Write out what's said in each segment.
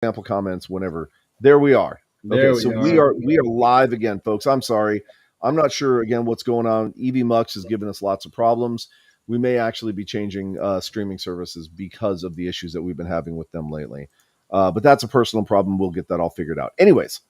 Sample comments whenever. There we are. Okay, There so we we are. are we are live again, folks. I'm sorry. I'm not sure again what's going on. EV Mux has given us lots of problems. We may actually be changing streaming services because of the issues that we've been having with them lately. But that's a personal problem. We'll get that all figured out. Anyways,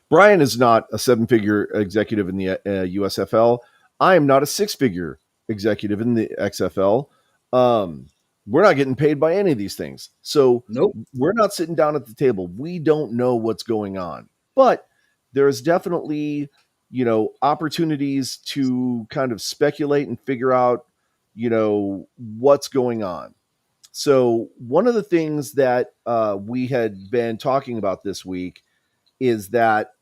Brian is not a seven-figure executive in the USFL. I am not a six-figure executive in the XFL. Um, we're not getting paid by any of these things. So Nope. we're not sitting down at the table. We don't know what's going on. But there's definitely, opportunities to kind of speculate and figure out, what's going on. So one of the things that we had been talking about this week is that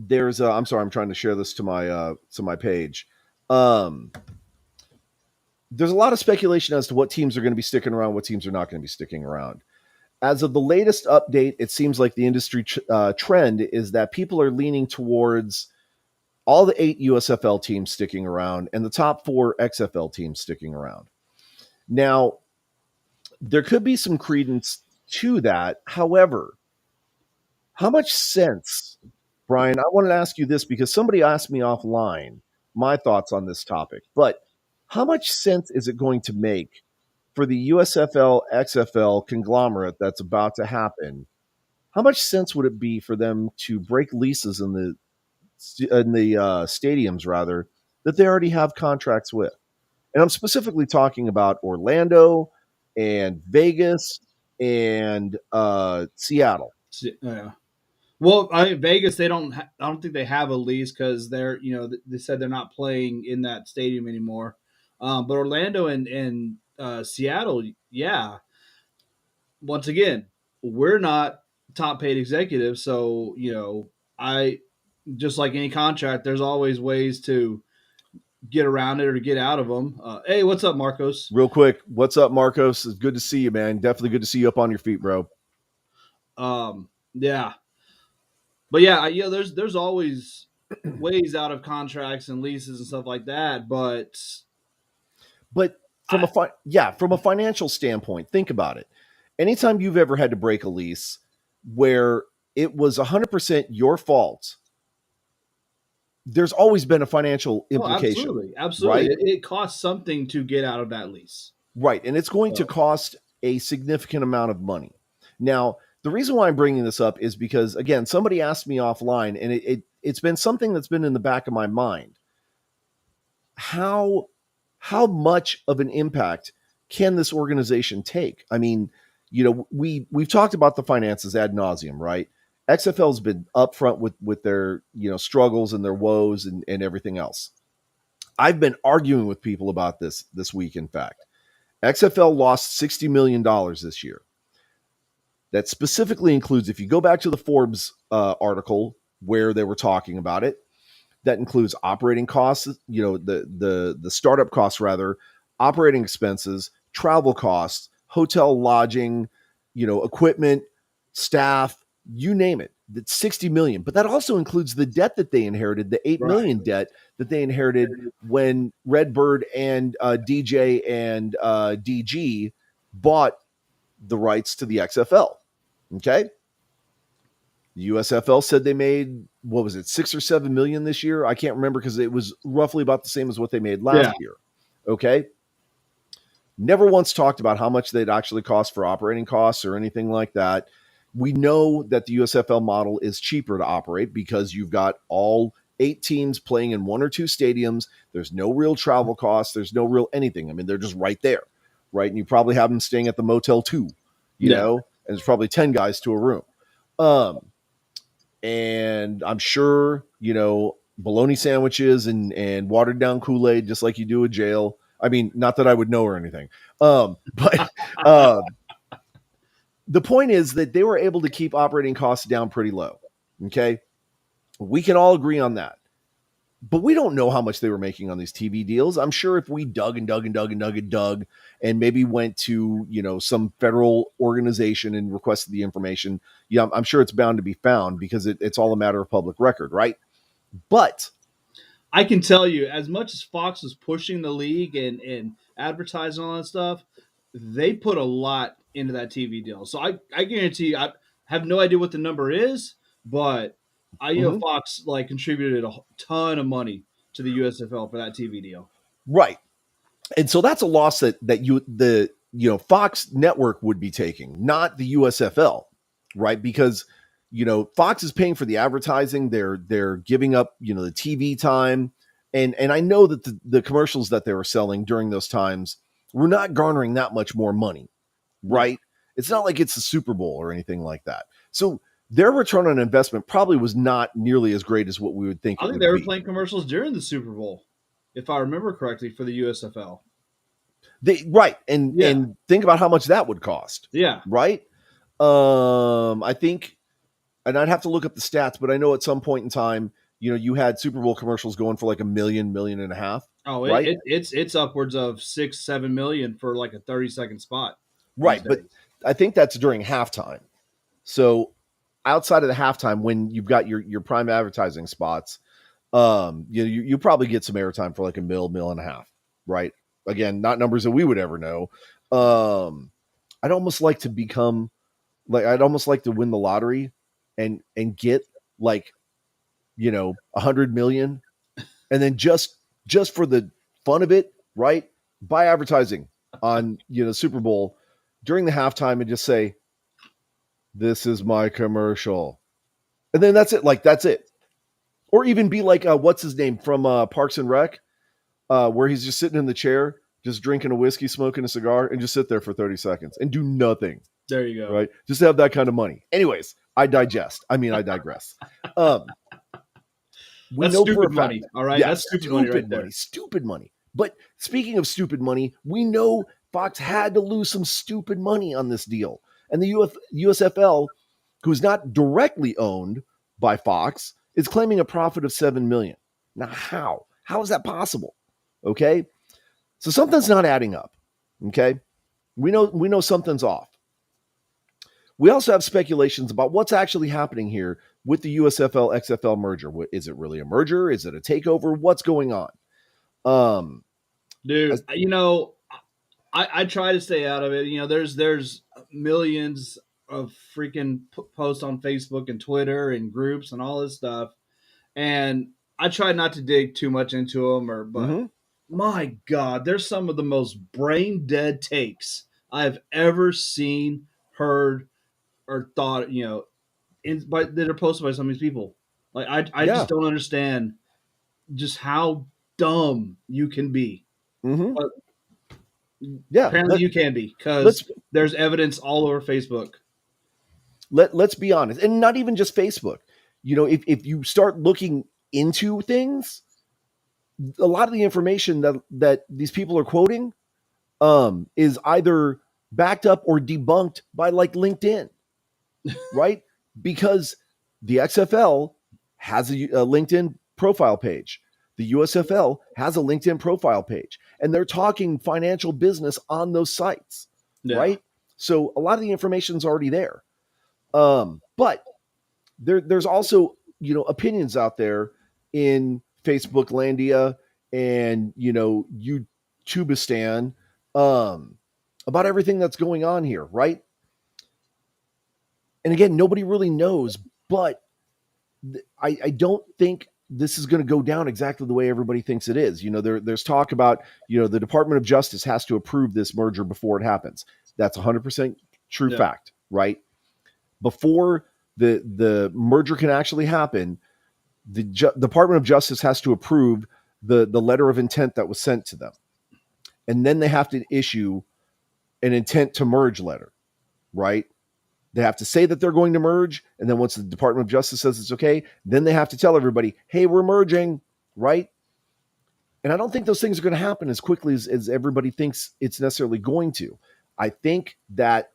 I'm sorry, I'm trying to share this to my page. Um, there's a lot of speculation as to what teams are going to be sticking around, what teams are not going to be sticking around. As of the latest update, it seems like the industry trend is that people are leaning towards all the 8 USFL teams sticking around and the top 4 XFL teams sticking around. Now, there could be some credence to that. However, how much sense, Brian? I wanted to ask you this because somebody asked me offline my thoughts on this topic. But how much sense is it going to make for the USFL XFL conglomerate that's about to happen? How much sense would it be for them to break leases in the stadiums rather that they already have contracts with? And I'm specifically talking about Orlando and Vegas and Seattle. Yeah. Well, Vegas, they don't. I don't think they have a lease because they're. They said they're not playing in that stadium anymore. But Orlando and Seattle, yeah. Once again, we're not top paid executives, so I just like any contract. There's always ways to get around it or to get out of them. Hey, what's up, Marcos? Real quick, what's up, Marcos? It's good to see you, man. Definitely good to see you up on your feet, bro. Yeah, but yeah, there's always ways out of contracts and leases and stuff like that. But But I, from a financial standpoint, think about it. Anytime you've ever had to break a lease where it was 100% your fault, there's always been a financial oh, implication, absolutely, absolutely, right? it costs something to get out of that lease. Right. And it's going to So, cost a significant amount of money. Now, the reason why I'm bringing this up is because, again, somebody asked me offline, and it's been something that's been in the back of my mind. How how much of an impact can this organization take? I mean, we've talked about the finances ad nauseum, right? XFL's been upfront with their struggles and their woes and everything else. I've been arguing with people about this week. In fact, XFL lost $60 million this year. That specifically includes, if you go back to the Forbes article where they were talking about it, that includes operating costs, the startup costs rather, operating expenses, travel costs, hotel lodging, equipment, staff, you name it. That's 60 million. But that also includes the debt that they inherited, the 8 right, million debt that they inherited when Redbird and DJ and DG bought the rights to the XFL. Okay. The USFL said they made, what was it, 6 or 7 million this year? I can't remember because it was roughly about the same as what they made last yeah, year. Okay. Never once talked about how much they'd actually cost for operating costs or anything like that. We know that the USFL model is cheaper to operate because you've got all 8 teams playing in 1 or 2 stadiums. There's no real travel costs. There's no real anything. I mean, they're just right there, right? And you probably have them staying at the Motel 2, yeah, and there's probably 10 guys to a room. Um, and I'm sure bologna sandwiches and watered down Kool-Aid, just like you do at jail. I mean, not that I would know or anything, but uh, the point is that they were able to keep operating costs down pretty low. Okay, we can all agree on that. But we don't know how much they were making on these TV deals. I'm sure if we dug and dug and dug and dug and dug and maybe went to, some federal organization and requested the information, yeah, I'm sure it's bound to be found because it's all a matter of public record, right? But I can tell you, as much as Fox was pushing the league and advertising all that stuff, they put a lot. into that TV deal. So I guarantee you, I have no idea what the number is, but I know Mhm. Fox like contributed a ton of money to the USFL for that TV deal. Right. And so that's a loss that Fox network would be taking, not the USFL, right? Because Fox is paying for the advertising, they're giving up, the TV time, and I know that the commercials that they were selling during those times were not garnering that much more money, Yeah, right? It's not like it's the Super Bowl or anything like that. So their return on investment probably was not nearly as great as what we would think I it think they would were be. playing commercials during the Super Bowl, if I remember correctly, for the USFL. Right, Yeah, and think about how much that would cost, yeah. right? I think, and I'd have to look up the stats, but I know at some point in time, you had Super Bowl commercials going for like a million and a half, Oh, right? it's upwards of 6-7 million for like a 30-second spot these Right, but days. I think that's during halftime. So outside of the halftime, when you've got your prime advertising spots, you probably get some airtime for like a mill and a half, right? Again, not numbers that we would ever know. Um, I'd almost like to become like I'd almost like to win the lottery and get like 100 million, and then just for the fun of it, right? Buy advertising on Super Bowl during the halftime and just say, "This is my commercial," and then that's it. Like that's it. Or even be like what's his name from Parks and Rec, where he's just sitting in the chair, just drinking a whiskey, smoking a cigar, and just sit there for 30 seconds and do nothing, There you go. right? Just have that kind of money. Anyways, I digest. I mean, I digress. Um, we That's know for stupid a fact, money. All right, yeah, that's stupid money right there. stupid money. But speaking of stupid money, we know Fox had to lose some stupid money on this deal. And the USFL, who's not directly owned by Fox, is claiming a profit of 7 million. Now, how? How is that possible? Okay? So something's not adding up. Okay? We know something's off. We also have speculations about what's actually happening here with the USFL XFL merger. Is it really a merger? Is it a takeover? What's going on? Um, Dude, as, I try to stay out of it. There's millions of freaking posts on Facebook and Twitter and groups and all this stuff, and I try not to dig too much into them. But mm-hmm, my God, there's some of the most brain dead takes I've ever seen, heard, or thought. That are posted by some of these people. Like I yeah, just don't understand just how dumb you can be. mm-hmm, But yeah. apparently you can be because Let's there's evidence all over Facebook. let's be honest, and not even just Facebook. If you start looking into things, a lot of the information that these people are quoting is either backed up or debunked by like LinkedIn, right? Because the XFL has a LinkedIn profile page. The USFL has a LinkedIn profile page, and they're talking financial business on those sites, Yeah. right? So a lot of the information's already there. But there's also opinions out there in Facebook Landia and YouTubistan about everything that's going on here, right? And again, nobody really knows, but I don't think this is going to go down exactly the way everybody thinks it is. There's talk about, the Department of Justice has to approve this merger before it happens. That's 100% true Yeah. fact, right? Before the merger can actually happen, the Department of Justice has to approve the letter of intent that was sent to them. And then they have to issue an intent to merge letter, right? They have to say that they're going to merge. And then once the Department of Justice says it's okay, then they have to tell everybody, hey, we're merging, right? And I don't think those things are going to happen as quickly as everybody thinks it's necessarily going to. I think that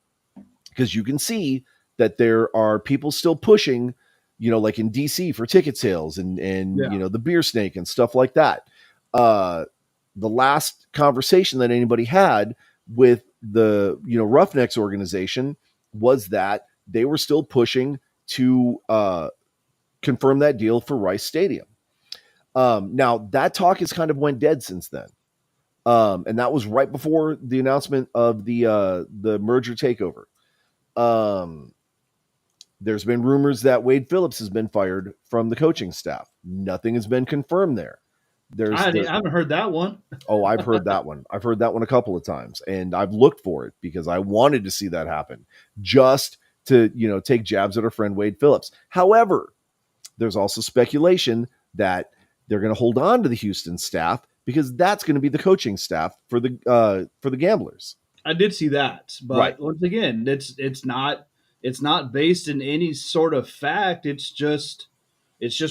because you can see that there are people still pushing, like in DC for ticket sales and Yeah. the beer snake and stuff like that. The last conversation that anybody had with the Roughnecks organization was that they were still pushing to confirm that deal for Rice Stadium. Now that talk has kind of went dead since then. And that was right before the announcement of the merger takeover. Um, there's been rumors that Wade Phillips has been fired from the coaching staff. Nothing has been confirmed there. There's I the haven't heard that one. Oh, I've heard that one. I've heard that one a couple of times, and I've looked for it because I wanted to see that happen, just to take jabs at our friend Wade Phillips. However, there's also speculation that they're going to hold on to the Houston staff because that's going to be the coaching staff for the Gamblers. I did see that, Right. but once again, it's not based in any sort of fact. It's just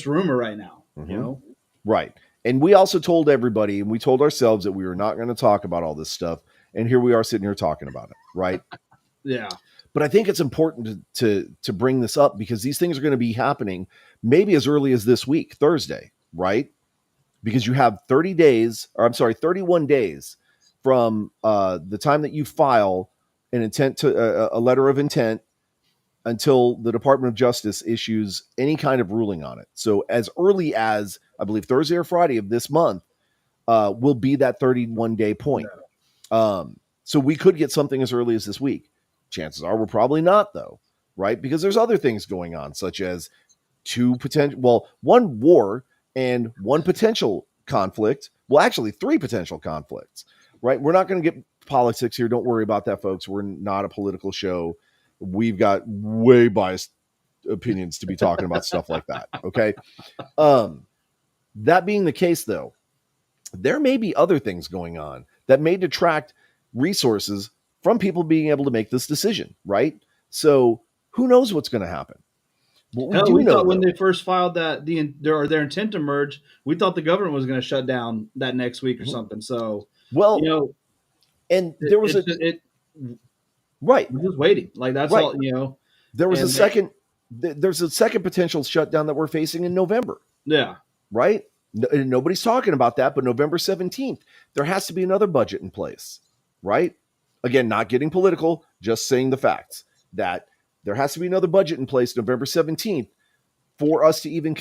rumor right now. You Mm-hmm. know. Right. And we also told everybody, and we told ourselves that we were not going to talk about all this stuff. And here we are sitting here talking about it. Right. Yeah. But I think it's important to bring this up because these things are going to be happening maybe as early as this week, Thursday, right? Because you have 30 days, or I'm sorry, 31 days from the time that you file an intent to a letter of intent until the Department of Justice issues any kind of ruling on it. So as early as I believe Thursday or Friday of this month will be that 31-day point. So we could get something as early as this week. Chances are we're probably not, though, right? Because there's other things going on, such as one war and one potential conflict. Well, actually, three potential conflicts, right? We're not going to get politics here. Don't worry about that, folks. We're not a political show. We've got way biased opinions to be talking about stuff like that. Okay. That being the case, though, there may be other things going on that may detract resources from people being able to make this decision, right? So who knows what's going to happen? What we Hell, do we know, thought when though, they first filed their intent to merge, we thought the government was going to shut down that next week or Mhm. something. So, you well, know, and there was it right, we're just waiting. Like that's right. all, you know. There was a And second. There's a second potential shutdown that we're facing in November, yeah, right? Nobody's talking about that, but November 17th, there has to be another budget in place, right? Again, not getting political, just saying the facts that there has to be another budget in place November 17th for us to even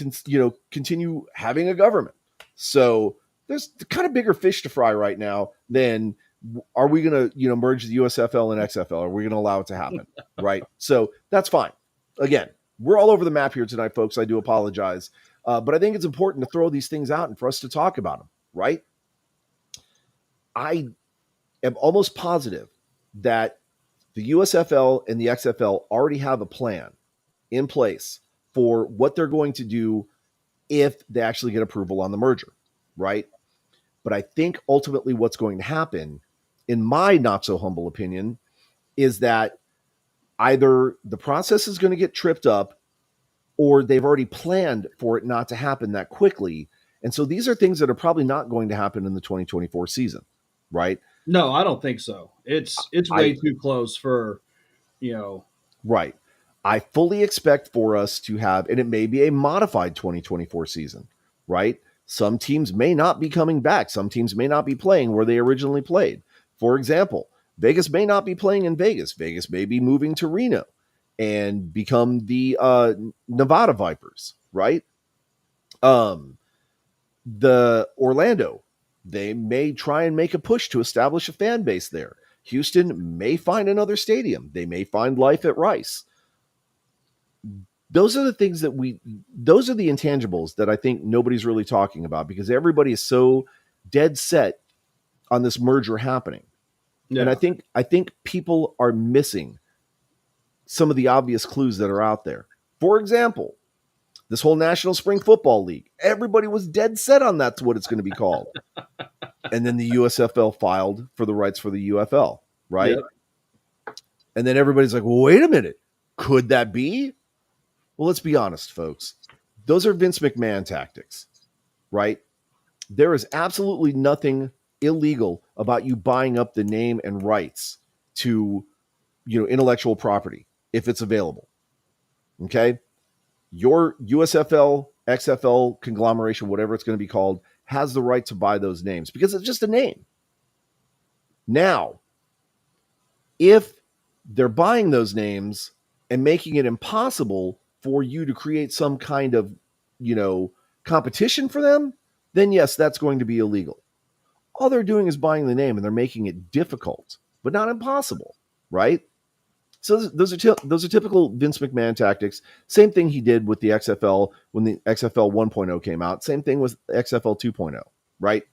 continue having a government. So there's kind of bigger fish to fry right now than are we going to merge the USFL and XFL? Are we going to allow it to happen? Right. So that's fine. Again, we're all over the map here tonight, folks. I do apologize. But I think it's important to throw these things out and for us to talk about them, right? I am almost positive that the USFL and the XFL already have a plan in place for what they're going to do if they actually get approval on the merger, right? But I think ultimately what's going to happen, in my not so humble opinion, is that either the process is going to get tripped up or they've already planned for it not to happen that quickly. And so these are things that are probably not going to happen in the 2024 season, right? no, I don't think so. It's way I too close for you know. Right. I fully expect for us to have, and it may be a modified 2024 season, right? Some teams may not be coming back. Some teams may not be playing where they originally played. For example, Vegas may not be playing in Vegas. Vegas may be moving to Reno and become the Nevada Vipers, right? Um, the Orlando, they may try and make a push to establish a fan base there. Houston may find another stadium. They may find life at Rice. Those are the things those are the intangibles that I think nobody's really talking about because everybody is so dead set on this merger happening. And Yeah, I think people are missing some of the obvious clues that are out there. For example, this whole National Spring Football League, everybody was dead set on that's what it's going to be called. And then the USFL filed for the rights for the UFL, yeah. right? And then everybody's like, well, wait a minute. Could that be? Well, let's be honest, folks. Those are Vince McMahon tactics, right? There is absolutely nothing illegal about you buying up the name and rights to, intellectual property if it's available. Okay? Your USFL, XFL conglomeration, whatever it's going to be called, has the right to buy those names because it's just a name. Now, if they're buying those names and making it impossible for you to create some kind of, competition for them, then yes, that's going to be illegal. All they're doing is buying the name and they're making it difficult, but not impossible, right? So those are typical Vince McMahon tactics. Same thing he did with the XFL when the XFL 1.0 came out. Same thing with XFL 2.0, right?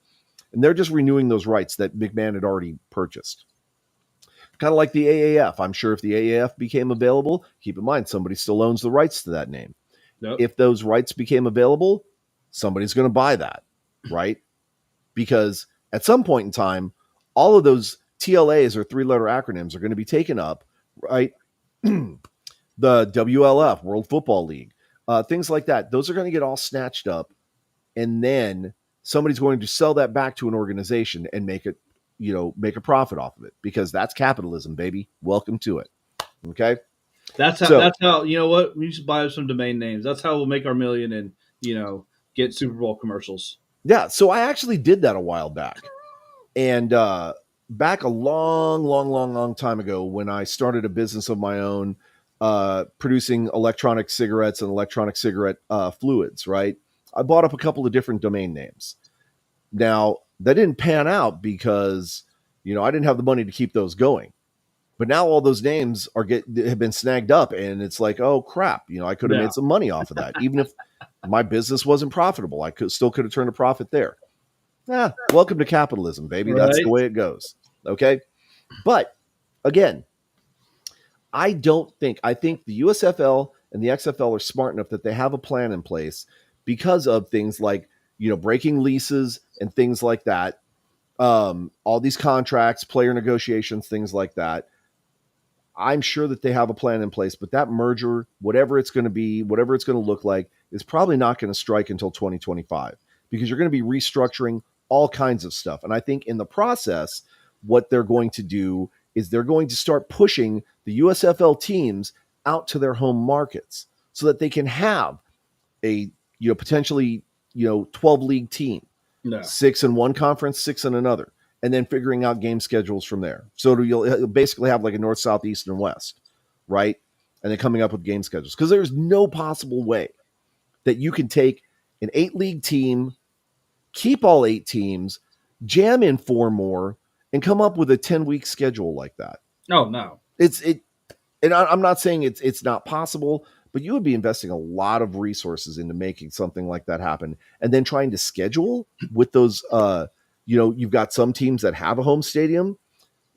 And they're just renewing those rights that McMahon had already purchased. Kind of like the AAF. I'm sure if the AAF became available, keep in mind somebody still owns the rights to that name. Yep. If those rights became available, somebody's going to buy that, right? Because at some point in time, all of those TLAs or 3-letter acronyms are going to be taken up, right? The WLF, World Football League, things like that. Those are going to get all snatched up, and then somebody's going to sell that back to an organization and make it, make a profit off of it, because that's capitalism, baby. Welcome to it. Okay. That's how you know what, we should buy some domain names. That's how we'll make our million and get Super Bowl commercials. Yeah. So I actually did that a while back. And back a long, long, long, long time ago, when I started a business of my own, producing electronic cigarettes and electronic cigarette fluids, right? I bought up a couple of different domain names. Now, that didn't pan out because, I didn't have the money to keep those going. But now all those names have been snagged up, and it's like, oh crap, I could have Yeah. made some money off of that. Even if my business wasn't profitable, I could have turned a profit there. Welcome to capitalism, baby. Right. That's the way it goes. Okay. But again, I think the USFL and the XFL are smart enough that they have a plan in place because of things like, breaking leases and things like that. All these contracts, player negotiations, things like that. I'm sure that they have a plan in place, but that merger, whatever it's going to be, whatever it's going to look like, is probably not going to strike until 2025, because you're going to be restructuring all kinds of stuff. And I think in the process, what they're going to do is they're going to start pushing the USFL teams out to their home markets so that they can have a, potentially, 12 league team, No. 6 in one conference, 6 in another, and then figuring out game schedules from there. So you'll basically have like a north, south, east, and west, right? And then coming up with game schedules, because there's no possible way that you can take an 8-league team, keep all 8 teams, jam in 4 more, and come up with a 10-week schedule like that. Oh no. And I'm not saying it's not possible, but you would be investing a lot of resources into making something like that happen, and then trying to schedule with those. You've got some teams that have a home stadium,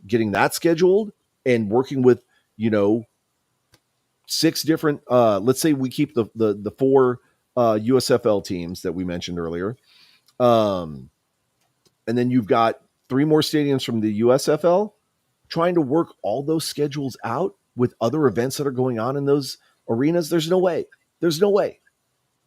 getting that scheduled, and working with 6 different. Let's say we keep the 4 USFL teams that we mentioned earlier, and then you've got 3 more stadiums from the USFL. Trying to work all those schedules out with other events that are going on in those arenas, there's no way. There's no way.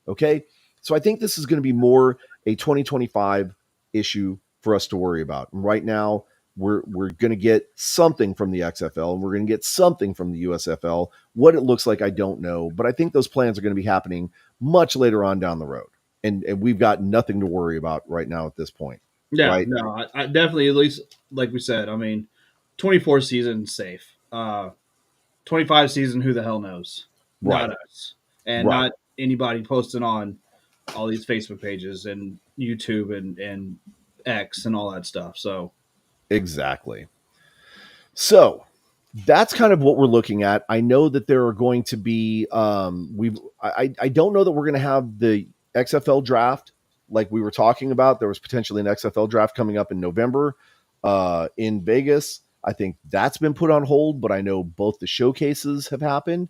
Okay. So I think this is going to be more a 2025 issue for us to worry about. And right now, we're going to get something from the XFL, and we're going to get something from the USFL. What it looks like, I don't know. But I think those plans are going to be happening much later on down the road. And we've got nothing to worry about right now at this point. Yeah, right? no, I definitely, at least like we said, 24 season safe. 25 season, who the hell knows? Right. Not us, and Right. not anybody posting on all these Facebook pages and YouTube and X and all that stuff. So Exactly. So that's kind of what we're looking at. I know that there are going to be I don't know that we're going to have the XFL draft like we were talking about. There was potentially an XFL draft coming up in November in Vegas. I think that's been put on hold, but I know both the showcases have happened,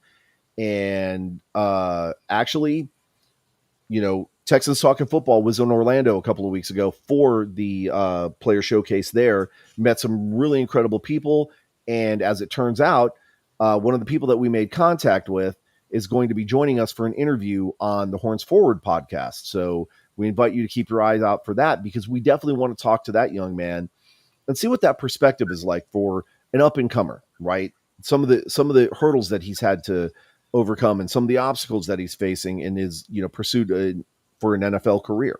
and actually, Texans Talking Football was in Orlando a couple of weeks ago for the player showcase there. Met some really incredible people. And as it turns out, one of the people that we made contact with is going to be joining us for an interview on the Horns Forward podcast. So we invite you to keep your eyes out for that, because we definitely want to talk to that young man and see what that perspective is like for an up and comer, right? Some of the hurdles that he's had to overcome, and some of the obstacles that he's facing in his pursuit for an NFL career,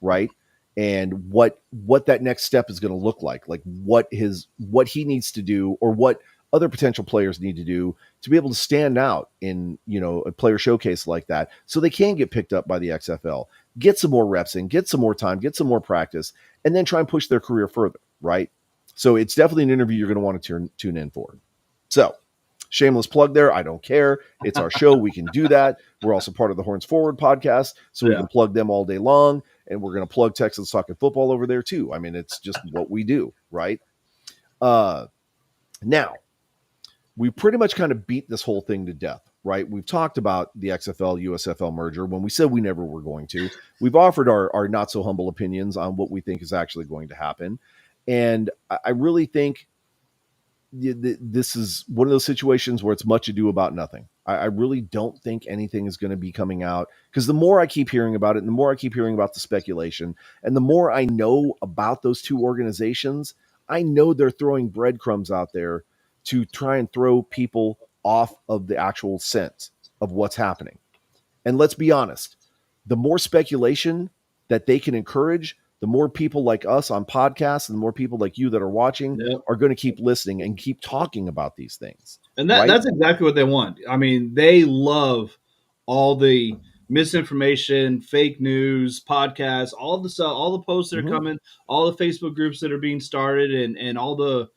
right? And what that next step is going to look like what he needs to do, or what other potential players need to do to be able to stand out in, a player showcase like that, so they can get picked up by the XFL, get some more reps in, get some more time, get some more practice, and then try and push their career further, right? So it's definitely an interview you're going to want to tune in for. So, shameless plug there. I don't care. It's our show. We can do that. We're also part of the Horns Forward podcast, so we Yeah. can plug them all day long. And we're going to plug Texans Talking Football over there too. I mean, it's just what we do, right? Now, we pretty much kind of beat this whole thing to death, right? We've talked about the XFL USFL merger when we said we never were going to. We've offered our not so humble opinions on what we think is actually going to happen. And I really think this is one of those situations where it's much ado about nothing. I really don't think anything is going to be coming out, because the more I keep hearing about it, and the more I keep hearing about the speculation, and the more I know about those two organizations, I know they're throwing breadcrumbs out there to try and throw people off of the actual sense of what's happening. And let's be honest, the more speculation that they can encourage, the more people like us on podcasts and the more people like you that are watching Yep. are going to keep listening and keep talking about these things. And right? that's exactly what they want. I mean, they love all the misinformation, fake news, podcasts, all the stuff, all the posts that are coming, all the Facebook groups that are being started, and all the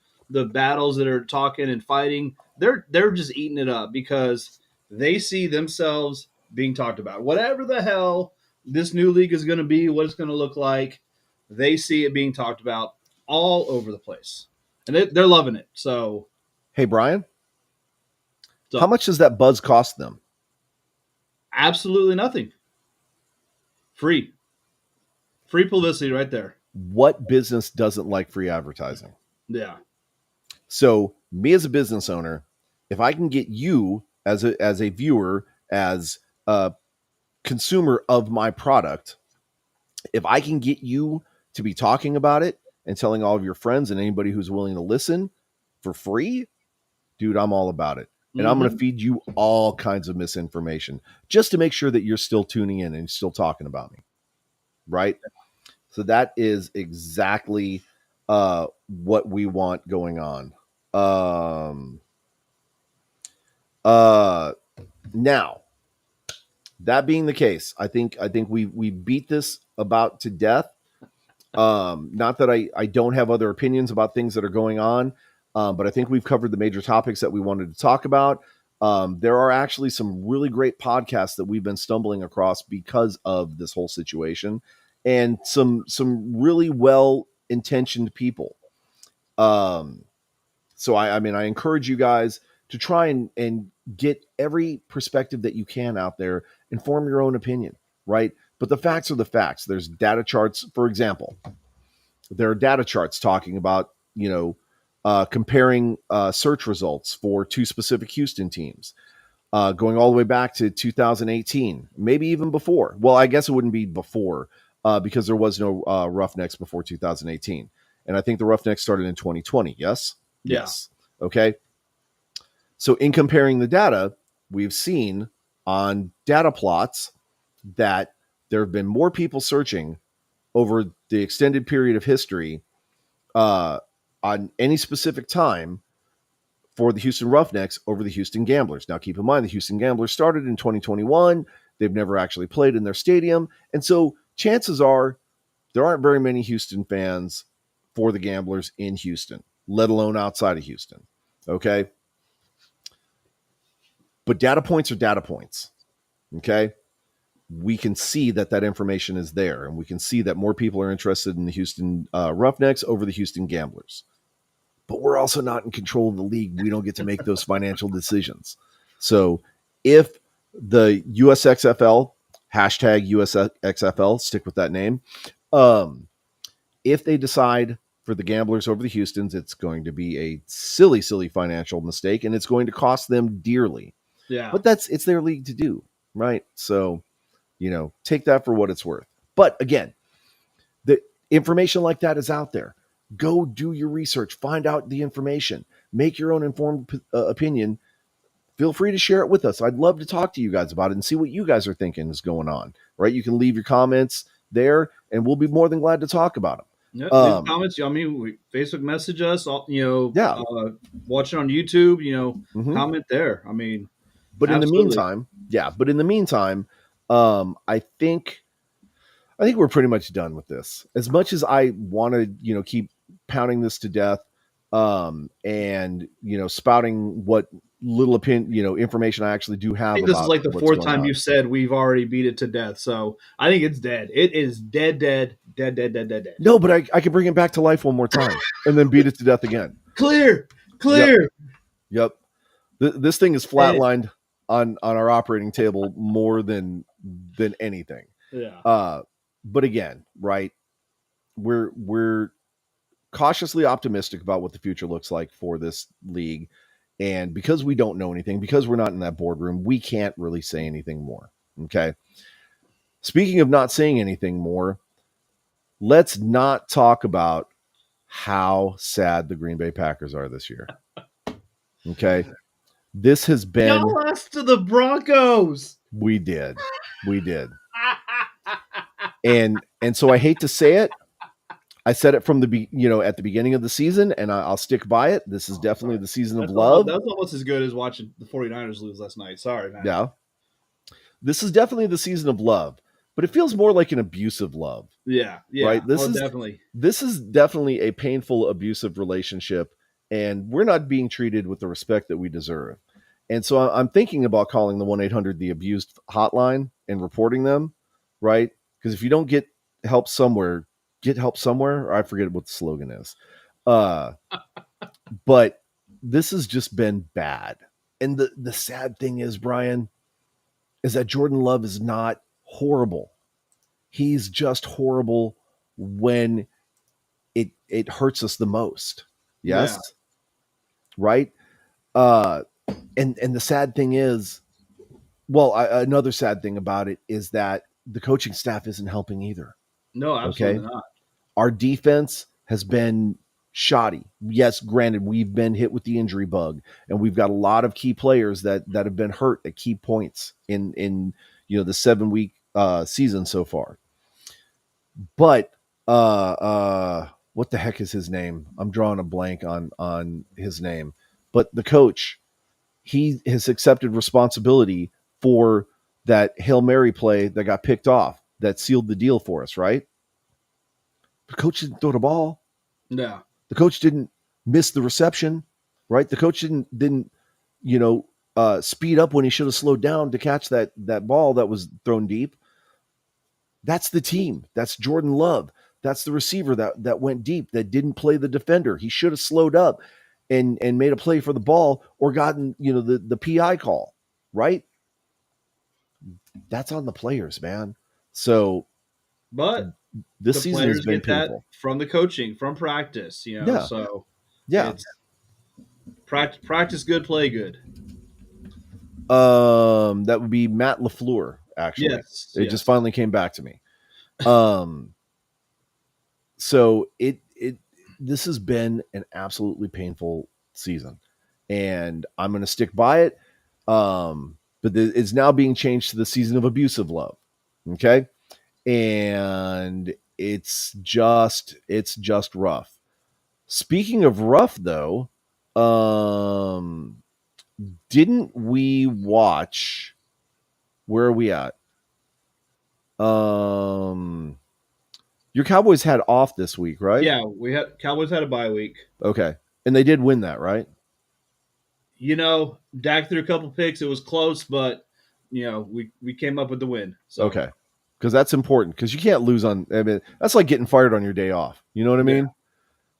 battles that are talking and fighting. They're just eating it up because they see themselves being talked about. Whatever the hell this new league is going to be, what it's going to look like, they see it being talked about all over the place, and they're loving it. So, Hey, Brian, so how much does that buzz cost them? absolutely nothing. Free publicity right there. What business doesn't like free advertising? Yeah. So, me as a business owner, if I can get you as a viewer, as a consumer of my product, if I can get you to be talking about it and telling all of your friends and anybody who's willing to listen for free, dude, I'm all about it. And I'm going to feed you all kinds of misinformation just to make sure that you're still tuning in and still talking about me. Right? So that is exactly what we want going on. Now, that being the case, I think we beat this about to death. Not that I don't have other opinions about things that are going on, but I think we've covered the major topics that we wanted to talk about. There are actually some really great podcasts that we've been stumbling across because of this whole situation, and some really well intentioned people. So I mean, I encourage you guys to try and get every perspective that you can out there and form your own opinion, right? But the facts are the facts. There's data charts, for example. There are data charts talking about, comparing search results for two specific Houston teams, going all the way back to 2018, maybe even before. Well, I guess it wouldn't be before because there was no Roughnecks before 2018. And I think the Roughnecks started in 2020. Yes? Yeah. Yes. Okay. So in comparing the data, we've seen on data plots that there have been more people searching over the extended period of history on any specific time for the Houston Roughnecks over the Houston Gamblers. Now, keep in mind, the Houston Gamblers started in 2021. They've never actually played in their stadium. And so chances are there aren't very many Houston fans for the Gamblers in Houston, let alone outside of Houston. Okay. But data points are data points. Okay. We can see that information is there, and we can see that more people are interested in the Houston Roughnecks over the Houston Gamblers. But we're also not in control of the league. We don't get to make those financial decisions. So if the USXFL, hashtag USXFL, stick with that name, if they decide for the Gamblers over the Houstons, it's going to be a silly, silly financial mistake, and it's going to cost them dearly. Yeah. But it's their league to do, right? So, take that for what it's worth. But again, the information like that is out there. Go do your research, find out the information, make your own informed opinion. Feel free to share it with us. I'd love to talk to you guys about it and see what you guys are thinking is going on, right? You can leave your comments there, and we'll be more than glad to talk about them. Yeah, leave Um, comments. I mean, Facebook message us. yeah. Watch it on YouTube. Hmm. Comment there. I mean, But in the absolutely. meantime, yeah. But in the meantime, I think we're pretty much done with this. As much as I want to, keep pounding this to death, and spouting what little information I actually do I have think this is about like the what's fourth going time on. you've said we've already beat it to death. So I think it's dead. It is dead, dead, dead, dead, dead, dead, dead. No, but I can bring it back to life one more time and then beat it to death again. Clear, Yep, clear. yep. This thing is And flatlined on our operating table more than anything. yeah, Uh, but again, right? We're cautiously optimistic about what the future looks like for this league. And because we don't know anything, because we're not in that boardroom, we can't really say anything more. Okay. Speaking of not saying anything more, let's not talk about how sad the Green Bay Packers are this year. Okay. This has y'all been, lost to the Broncos. we did. We did. And so I hate to say it. I said it from at the beginning of the season, and I'll stick by it. This is Oh, definitely sorry. the season of love. That's almost as good as watching the 49ers lose last night. Sorry, man. Yeah. This is definitely the season of love, but it feels more like an abusive love, Yeah, yeah. right? Oh, definitely. This is definitely a painful abusive relationship, and we're not being treated with the respect that we deserve. And so I'm thinking about calling the 1-800 the abused hotline and reporting them, right? Because if you don't help somewhere, get help somewhere. Or I forget what the slogan is. Uh, but this has just been bad. And the sad thing is, Brian, is that Jordan Love is not horrible. He's just horrible when it hurts us the most. Yeah. Yes, right. Uh, and the sad thing is, well, another sad thing about it is that the coaching staff isn't helping either. No, Okay, absolutely not. our defense has been shoddy. Yes, granted, we've been hit with the injury bug, and we've got a lot of key players that have been hurt at key points in the 7 week season so far. But what the heck is his name? I'm drawing a blank on his name. But the coach, he has accepted responsibility for that Hail Mary play that got picked off that sealed the deal for us, right? The coach didn't throw the ball. Yeah. The coach didn't miss the reception, right? The coach didn't speed up when he should have slowed down to catch that ball that was thrown deep. That's the team. That's Jordan Love. That's the receiver that went deep, that didn't play the defender. He should have slowed up and made a play for the ball or gotten, the PI call, right? That's on the players, man. So But this the season has players been get that painful. from the coaching, from practice, Yeah. so Yeah. it's practice good, play good. That would be Matt LaFleur, actually. Yes, It just yes. finally came back to me. Um so it this has been an absolutely painful season, and I'm going to stick by it. But it's now being changed to the season of abusive love. Okay. And it's just rough. Speaking of rough, though, um didn't we watch, where are we at? um your Cowboys had off this week, right? Yeah, we had Cowboys had a bye week. Okay. And they did win that, right? Dak threw a couple picks. It was close, but we came up with the win. So Okay. Because that's important, because you can't lose on, I mean, that's like getting fired on your day off. You know what I yeah. mean?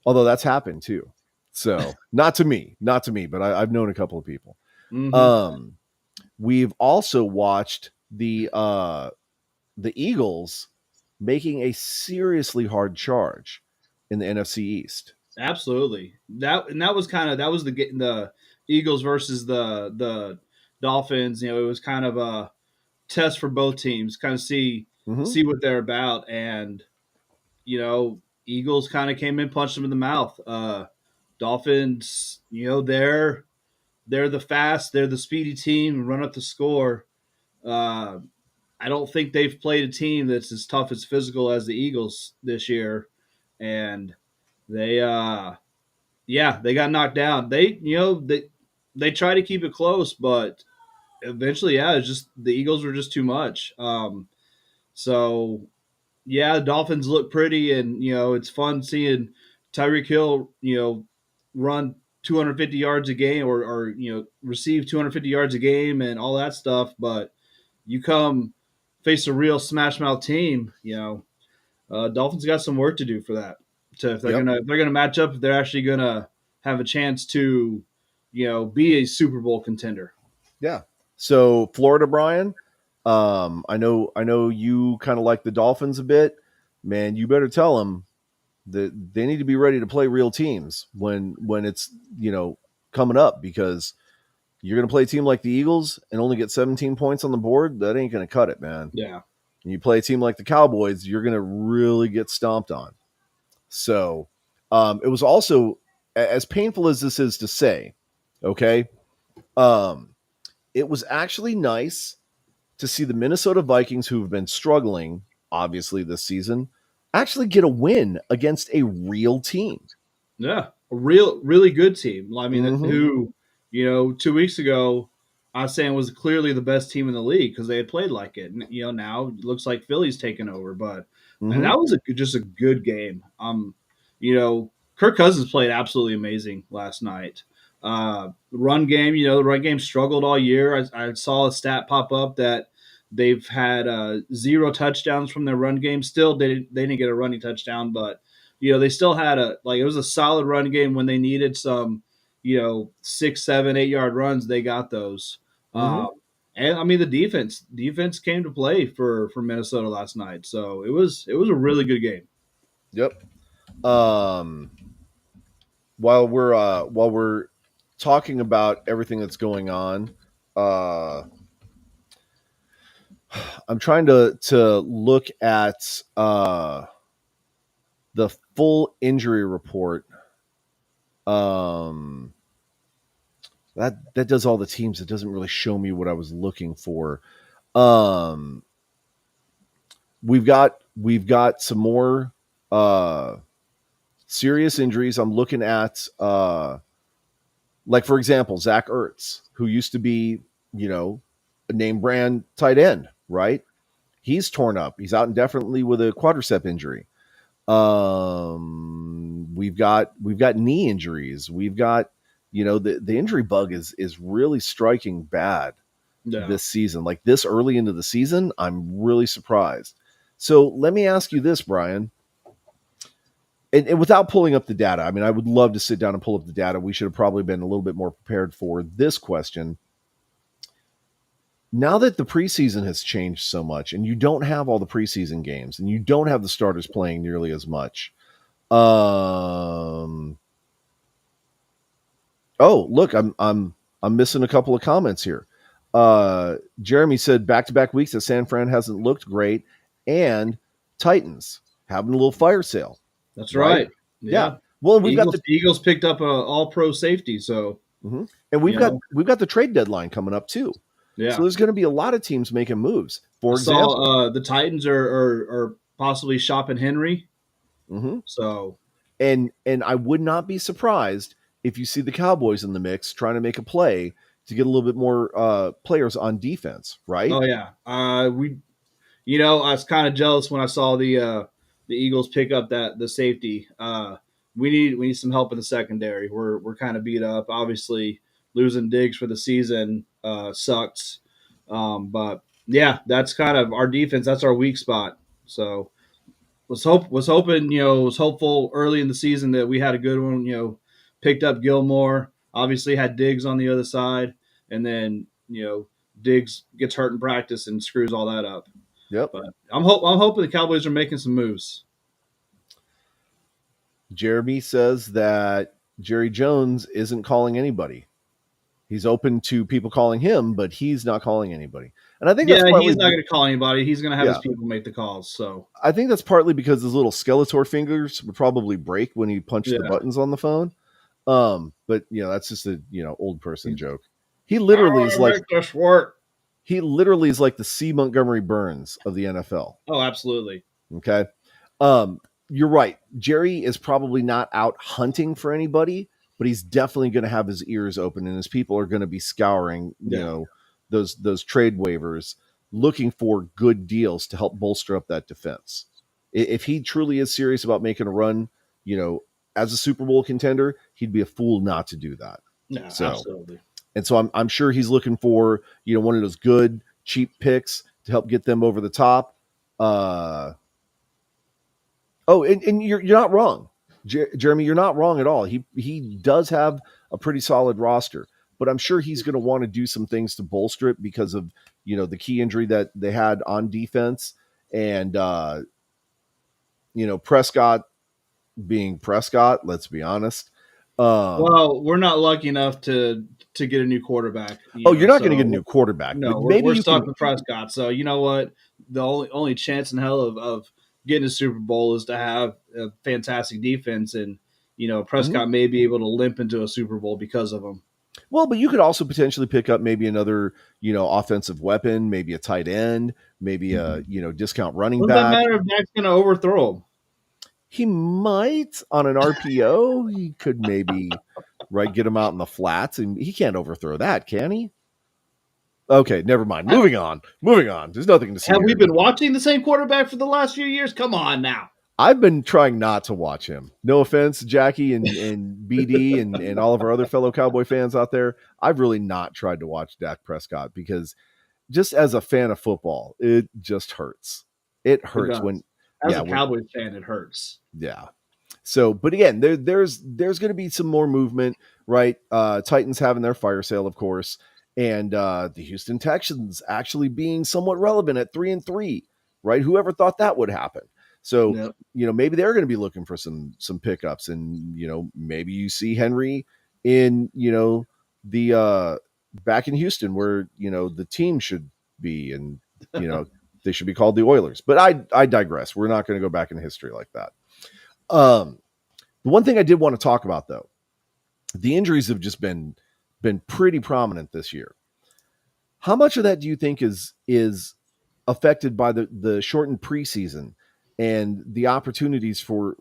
Although that's happened too. So not to me, but I've known a couple of people. Mm-hmm. Um, we've also watched the Eagles making a seriously hard charge in the NFC East. Absolutely. That was the Eagles versus the Dolphins. It was kind of a test for both teams, kind of Mm-hmm. see what they're about. And Eagles kind of came in, punched them in the mouth. Dolphins, they're they're the speedy team, run up the score. Uh, I don't think they've played a team that's as tough as physical as the Eagles this year. and they yeah, they got knocked down. They try to keep it close, but eventually, yeah, it's just the Eagles were just too much. So yeah, the Dolphins look pretty, and it's fun seeing Tyreek Hill, run 250 yards a game, or receive 250 yards a game, and all that stuff. But you come face a real smash mouth team, Dolphins got some work to do for that. To Yep. if they're gonna match up, if they're actually gonna have a chance to, be a Super Bowl contender. Yeah. So Florida, Brian, I know you kind of like the Dolphins a bit. Man, you better tell them that they need to be ready to play real teams when it's coming up, because you're going to play a team like the Eagles and only get 17 points on the board. That ain't going to cut it, man. Yeah, And you play a team like the Cowboys, you're going to really get stomped on. So it was also, as painful as this is to say, okay, um, it was actually nice to see the Minnesota Vikings, who have been struggling, obviously, this season, actually get a win against a real team. yeah, a really good team. I mean, Mm-hmm. who 2 weeks ago I was saying was clearly the best team in the league because they had played like it. And, now it looks like Philly's taken over, but man, Mm-hmm. that was just a good game. You know, Kirk Cousins played absolutely amazing last night. Run game, the run game struggled all year. I saw a stat pop up that they've had 0 touchdowns from their run game. Still, they didn't get a running touchdown, but they still had it was a solid run game when they needed some, 6, 7, 8 yard runs. They got those. Mm-hmm. Um, and I mean the defense came to play for Minnesota last night. So it was a really good game. Yep. Um, while we're talking about everything that's going on, uh, I'm trying to look at the full injury report. Um, that does all the teams. It doesn't really show me what I was looking for. Um, we've got some more serious injuries. I'm looking at like, for example, Zach Ertz, who used to be, a name brand tight end, right? He's torn up. He's out indefinitely with a quadricep injury. We've got knee injuries. We've got, the injury bug is really striking bad Yeah, this season. Like, this early into the season, I'm really surprised. So let me ask you this, Brian. And without pulling up the data, I mean, I would love to sit down and pull up the data. We should have probably been a little bit more prepared for this question. Now that the preseason has changed so much, and you don't have all the preseason games, and you don't have the starters playing nearly as much. Um. Oh, look, I'm missing a couple of comments here. Jeremy said back-to-back weeks that San Fran hasn't looked great, and Titans having a little fire sale, that's right? right. Yeah. Yeah, Well, we've got Eagles the Eagles picked up a All Pro safety, so and we've you got know we've got the trade deadline coming up too. So yeah. there's going to be a lot of teams making moves. I For example, saw the Titans are possibly shopping Henry, hmm so and I would not be surprised if you see the Cowboys in the mix trying to make a play to get a little bit more players on defense, right? oh yeah, we I was kind of jealous when I saw the Eagles pick up that the safety. We need some help in the secondary. We're kind of beat up. Obviously, losing Diggs for the season sucks. But yeah, that's kind of our defense. That's our weak spot. So was hoping was hopeful early in the season that we had a good one. Picked up Gilmore. Obviously had Diggs on the other side, and then Diggs gets hurt in practice and screws all that up. Yep. But I'm hoping the Cowboys are making some moves. Jeremy says that Jerry Jones isn't calling anybody. He's open to people calling him, but he's not calling anybody. And I think that's Yeah, partly, he's not going to call anybody. He's going to have his yeah, people make the calls. So I think that's partly because his little Skeletor fingers would probably break when he punched the yeah, buttons on the phone. But that's just a old person he's, joke. He how literally do is I like make this work? he literally is like the C. Montgomery Burns of the NFL. Oh, absolutely. Okay. Um, you're right. Jerry is probably not out hunting for anybody, but he's definitely going to have his ears open, and his people are going to be scouring, Yeah. those trade waivers, looking for good deals to help bolster up that defense. If he truly is serious about making a run, you know, as a Super Bowl contender, he'd be a fool not to do that. Yeah, So, absolutely. and so I'm sure he's looking for, one of those good cheap picks to help get them over the top. Uh, Oh, and you're not wrong, Jeremy. You're not wrong at all. He does have a pretty solid roster, but I'm sure he's going to want to do some things to bolster it because of the key injury that they had on defense, and Prescott being Prescott. Let's be honest. Well, we're not lucky enough to get a new quarterback, Oh, you're not going to get a so new quarterback, but no, maybe we're you stuck can. with Prescott. So you know what? The only chance in hell of getting a Super Bowl is to have a fantastic defense, and Mhm. Prescott may be able to limp into a Super Bowl because of them. Well, but you could also potentially pick up maybe another offensive weapon, maybe a tight end, maybe a discount running What does that back. matter if Dak's going to overthrow him? He might on an RPO. He could maybe get him out in the flats, and he can't overthrow that, can he? Okay, never mind. Moving on. Moving on. There's nothing to see Have we here. been watching the same quarterback for the last few years? Come on now. I've been trying not to watch him. No offense, Jackie and BD and all of our other fellow Cowboy fans out there. I've really not tried to watch Dak Prescott because just as a fan of football, it just hurts. It It hurts when, does. As a when Cowboys fan, it hurts. yeah. So, but again, there's going to be some more movement, right? Titans having their fire sale, of course, and the Houston Texans actually being somewhat relevant at 3-3, right? Whoever thought that would happen? So, Yep. maybe they're going to be looking for some pickups, and maybe you see Henry in the back in Houston where the team should be, and they should be called the Oilers. But I digress. We're not going to go back in history like that. Um, the one thing I did want to talk about though, the injuries have just been pretty prominent this year. How much of that do you think is affected by the shortened preseason and the opportunities for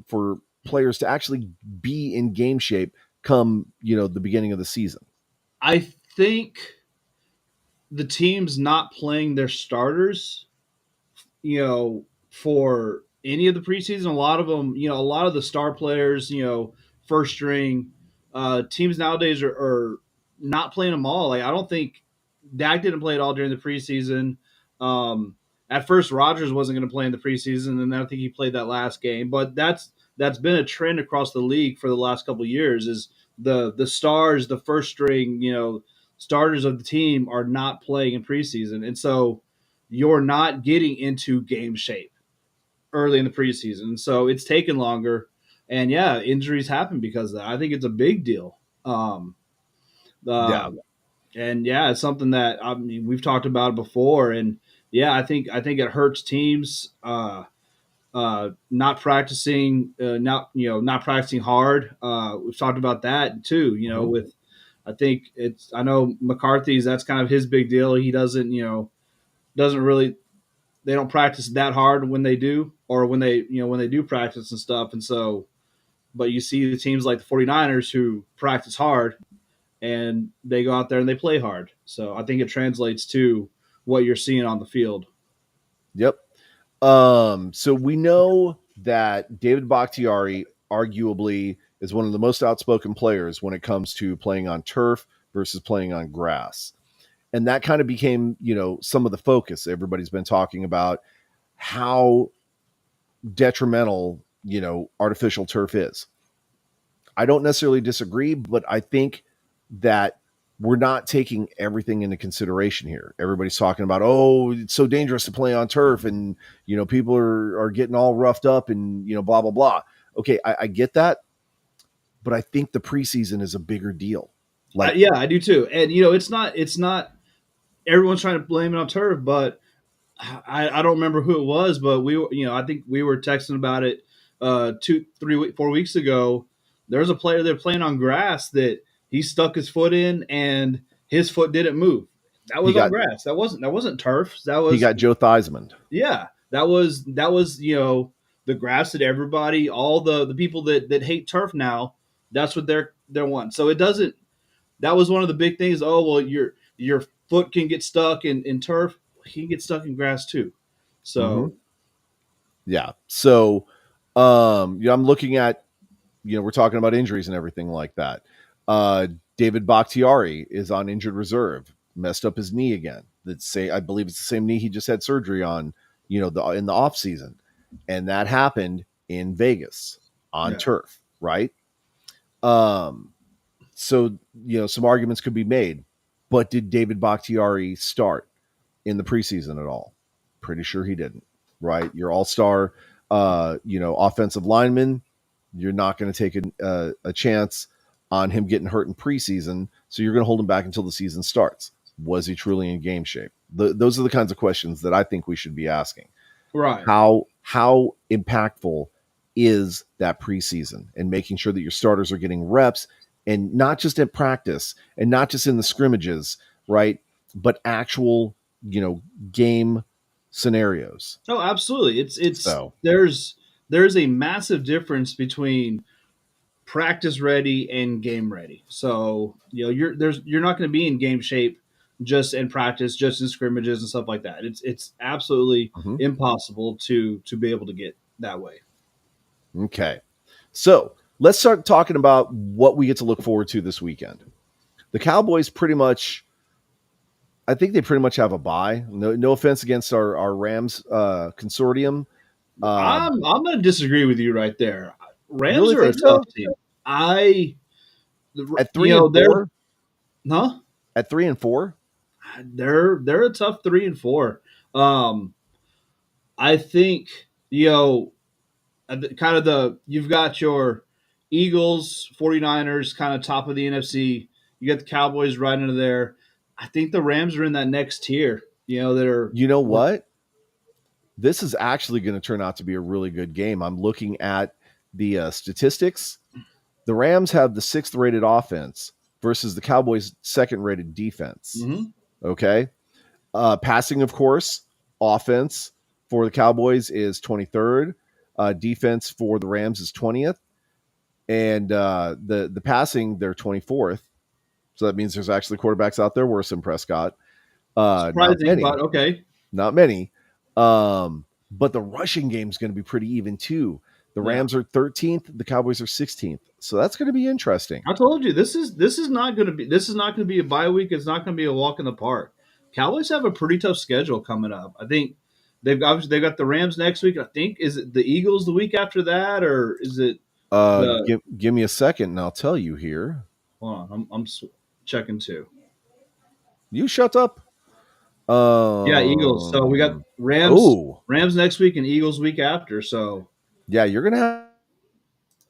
players to actually be in game shape come the beginning of the season? I think the teams not playing their starters, for any of the preseason, a lot of them, a lot of the star players, first string teams nowadays are not playing them all. Like I don't think Dak didn't play at all during the preseason. At first, Rodgers wasn't going to play in the preseason, and I think he played that last game. But that's been a trend across the league for the last couple of years. Is the stars, the first string, starters of the team are not playing in preseason, and so you're not getting into game shape early in the preseason. So it's taken longer, and yeah, injuries happen because of that. I think it's a big deal. Yeah, Uh, and yeah, it's something that I mean we've talked about it before, and yeah, I think it hurts teams not practicing, not practicing hard. We've talked about that too. mhm. With I know McCarthy's that's kind of his big deal. He doesn't really they don't practice that hard when they do, or when they do practice and stuff. And so, but you see the teams like the 49ers who practice hard and they go out there and they play hard. So I think it translates to what you're seeing on the field. Yep. So we know that David Bakhtiari arguably is one of the most outspoken players when it comes to playing on turf versus playing on grass. And that kind of became, some of the focus. Everybody's been talking about how detrimental, artificial turf is. I don't necessarily disagree, but I think that we're not taking everything into consideration here. Everybody's talking about, oh, it's so dangerous to play on turf, and people are getting all roughed up, and blah blah blah. Okay, I get that, but I think the preseason is a bigger deal. Like, Yeah, I do too. And it's not everyone's trying to blame it on turf, but I don't remember who it was, but we were, I think we were texting about it 4 weeks ago. There was a player there playing on grass that he stuck his foot in and his foot didn't move. That he was on got grass. That wasn't turf. That he was got Joe Theismann. yeah. That was the grass that everybody, all the people that hate turf now, that's what they're wanting. So it doesn't. That was one of the big things. Oh well, your foot can get stuck in turf. He can get stuck in grass too. Mm-hmm. So Yeah. So, I'm looking at, we're talking about injuries and everything like that. Uh, David Bakhtiari is on injured reserve, messed up his knee again. I believe it's the same knee he just had surgery on, in the off season, and that happened in Vegas on yeah. turf, right? Um, so some arguments could be made, but did David Bakhtiari start in the preseason at all? Pretty sure he didn't, right? Your all-star, offensive lineman, you're not going to take a chance on him getting hurt in preseason, so you're going to hold him back until the season starts. Was he truly in game shape? Those are the kinds of questions that I think we should be asking. Right. How impactful is that preseason, and making sure that your starters are getting reps, and not just at practice and not just in the scrimmages, right? But actual, game scenarios. Oh, absolutely. It's So, there's a massive difference between practice ready and game ready. So you're not going to be in game shape just in practice, just in scrimmages and stuff like that. It's absolutely mhm. impossible to be able to get that way. Okay. So let's start talking about what we get to look forward to this weekend. The Cowboys I think they pretty much have a bye. No offense against our Rams consortium. Uh, I'm going to disagree with you right there. you Rams really are a think tough so? team. I At you three and know they're four, huh at 3-4, they're a tough 3-4. Um, I think kind of you've got your Eagles, 49ers kind of top of the NFC. You got the Cowboys right into there. I think the Rams are in that next tier. That are you know what? This is actually going to turn out to be a really good game. I'm looking at the statistics. The Rams have the sixth rated offense versus the Cowboys' second rated defense. mhm. Okay. Passing, of course, offense for the Cowboys is 23rd. Defense for the Rams is 20th. And the passing, they're 24th. So that means there's actually quarterbacks out there worse than Prescott. Not Surprising, but many, okay. not many. But the rushing game is going to be pretty even too. The Yeah, Rams are 13th, the Cowboys are 16th. So that's going to be interesting. I told you this is not going to be a bye week. It's not going to be a walk in the park. Cowboys have a pretty tough schedule coming up. I think they've got the Rams next week. I think is it the Eagles the week after that, or is it the Give me a second and I'll tell you here. hold on? Checking too. You shut up. Yeah, Eagles. So we got Rams Oh, Rams next week and Eagles week after. So yeah, you're gonna have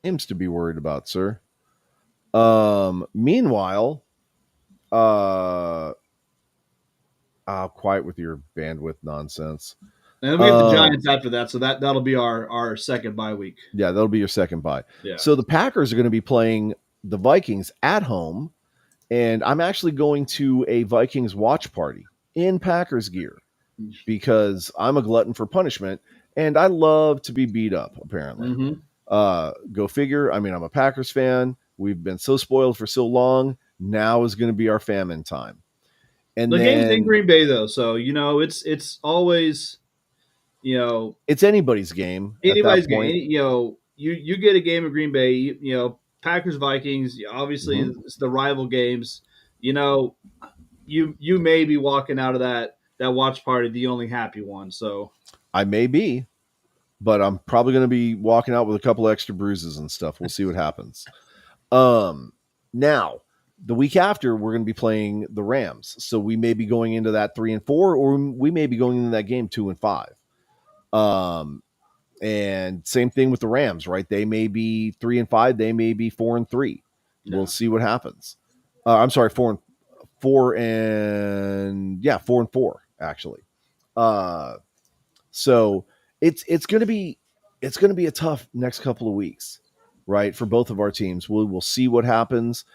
games to be worried about, sir. Meanwhile, uh, quiet with your bandwidth nonsense. and then we have the Um, Giants after that. So that'll be our second bye week. yeah, that'll be your second bye. Yeah. So the Packers are going to be playing the Vikings at home, and I'm actually going to a Vikings watch party in Packers gear because I'm a glutton for punishment and I love to be beat up, apparently. Mm-hmm. Go figure. I mean, I'm a Packers fan. We've been so spoiled for so long. Now is going to be our famine time. And The game's in then Green Bay though, so it's always you know it's anybody's game at that anybody's game. point. You get a game of Green Bay. Packers Vikings. Obviously, Mhm. it's the rival games. You know, you may be walking out of that watch party the only happy one. So I may be, but I'm probably going to be walking out with a couple extra bruises and stuff. We'll see what happens. Now the week after we're going to be playing the Rams, so we may be going into that 3-4, or we may be going into that game 2-5. Um, and same thing with the Rams, right? They may be 3-5, they may be 4-3. We'll yeah, see what happens. I'm sorry, 4-4 actually. Uh, so it's going to be a tough next couple of weeks, right, for both of our teams. We'll see what happens.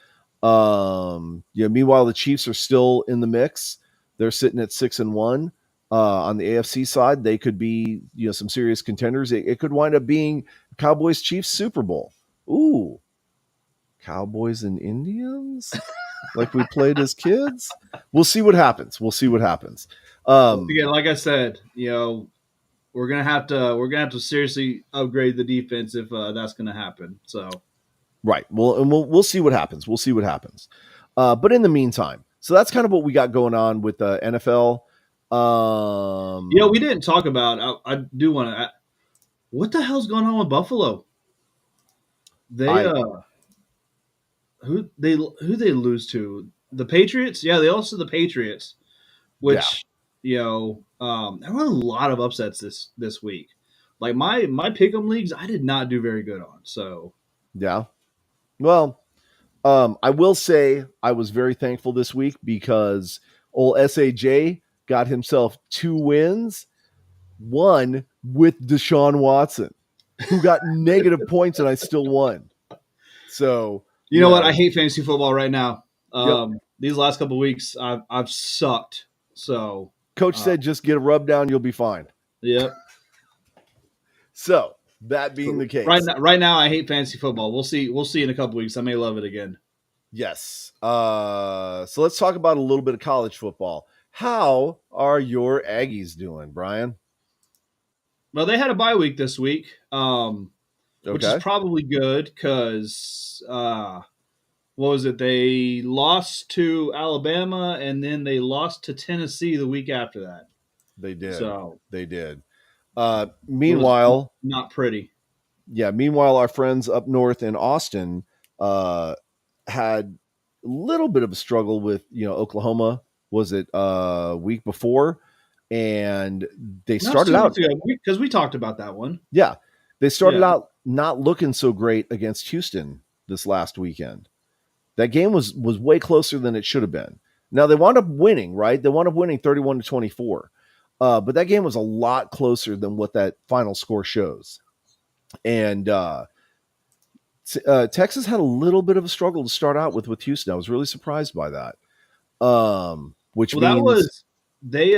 Meanwhile, the Chiefs are still in the mix. They're sitting at 6-1. On the AFC side, they could be, some serious contenders. It could wind up being Cowboys Chiefs Super Bowl. Ooh, Cowboys and Indians, like we played as kids. We'll see what happens. We'll see what happens. Once again, like I said, we're gonna have to seriously upgrade the defense if that's gonna happen. So Right. Well, and we'll see what happens. We'll see what happens. But in the meantime, so that's kind of what we got going on with the NFL. we didn't talk about. I do want to. What the hell's going on with Buffalo? They I who they lose to? The Patriots? Yeah, they lost to the Patriots, yeah, which there were a lot of upsets this week. Like my pick'em leagues, I did not do very good on. So yeah. Well, I will say I was very thankful this week because old SAJ got himself 2 wins, one with Deshaun Watson, who got negative points, and I still won. So you know what? I hate fantasy football right now. Yep. These last couple of weeks, I've sucked. So Coach said just get a rub down, you'll be fine. yep. So that being the case, Right now, I hate fantasy football. We'll see. We'll see in a couple weeks. I may love it again. yes. So let's talk about a little bit of college football. How are your Aggies doing, Brian? Well, they had a bye week this week, which is Okay. probably good because what was it? They lost to Alabama and then they lost to Tennessee the week after that. They did. So They did. it was Meanwhile, not pretty. yeah, meanwhile, our friends up north in Austin had a little bit of a struggle with, Oklahoma. Was it week before? And they That was started 2 weeks out, ago because we talked about that one. yeah, they started Yeah. out not looking so great against Houston this last weekend. That game was way closer than it should have been. Now they wound up winning, right? They wound up winning 31-24. But that game was a lot closer than what that final score shows. And Texas had a little bit of a struggle to start out with Houston. I was really surprised by that. Which Well, that means was they.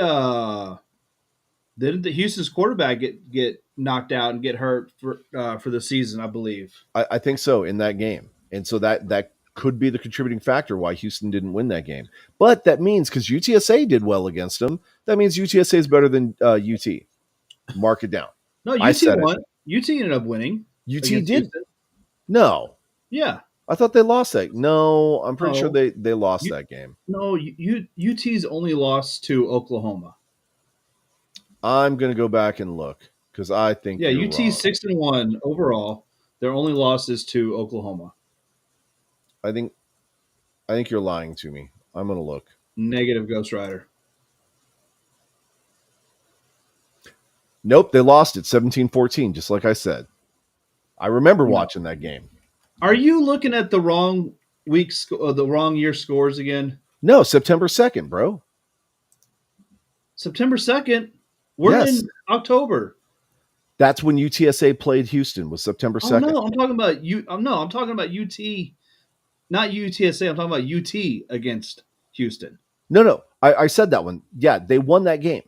Didn't the Houston's quarterback get knocked out and get hurt for the season? I believe. I think so in that game, and so that could be the contributing factor why Houston didn't win that game. But that means because UTSA did well against them, that means UTSA is better than UT. Mark it down. No, I UT said it. won. UT ended up winning UT against did. Houston. No, Yeah. I thought they lost that. No, I'm pretty sure Oh, they lost you, that game. no. UT's only lost to Oklahoma. I'm gonna go back and look because I think Yeah, you're UT's wrong. 6-1 overall. Their only loss is to Oklahoma. I think you're lying to me. I'm gonna look. Negative Ghost Rider. Nope, they lost it 17-14, just like I said. I remember No. watching that game. Are you looking at the wrong the wrong year scores again? No, September 2nd, bro. September 2nd. We're Yes. in October. That's when UTSA played Houston, was September Oh 2nd. no, I'm talking about you. No, I'm talking about UT, not UTSA. I'm talking about UT against Houston. No. I said that one. Yeah, they won that game.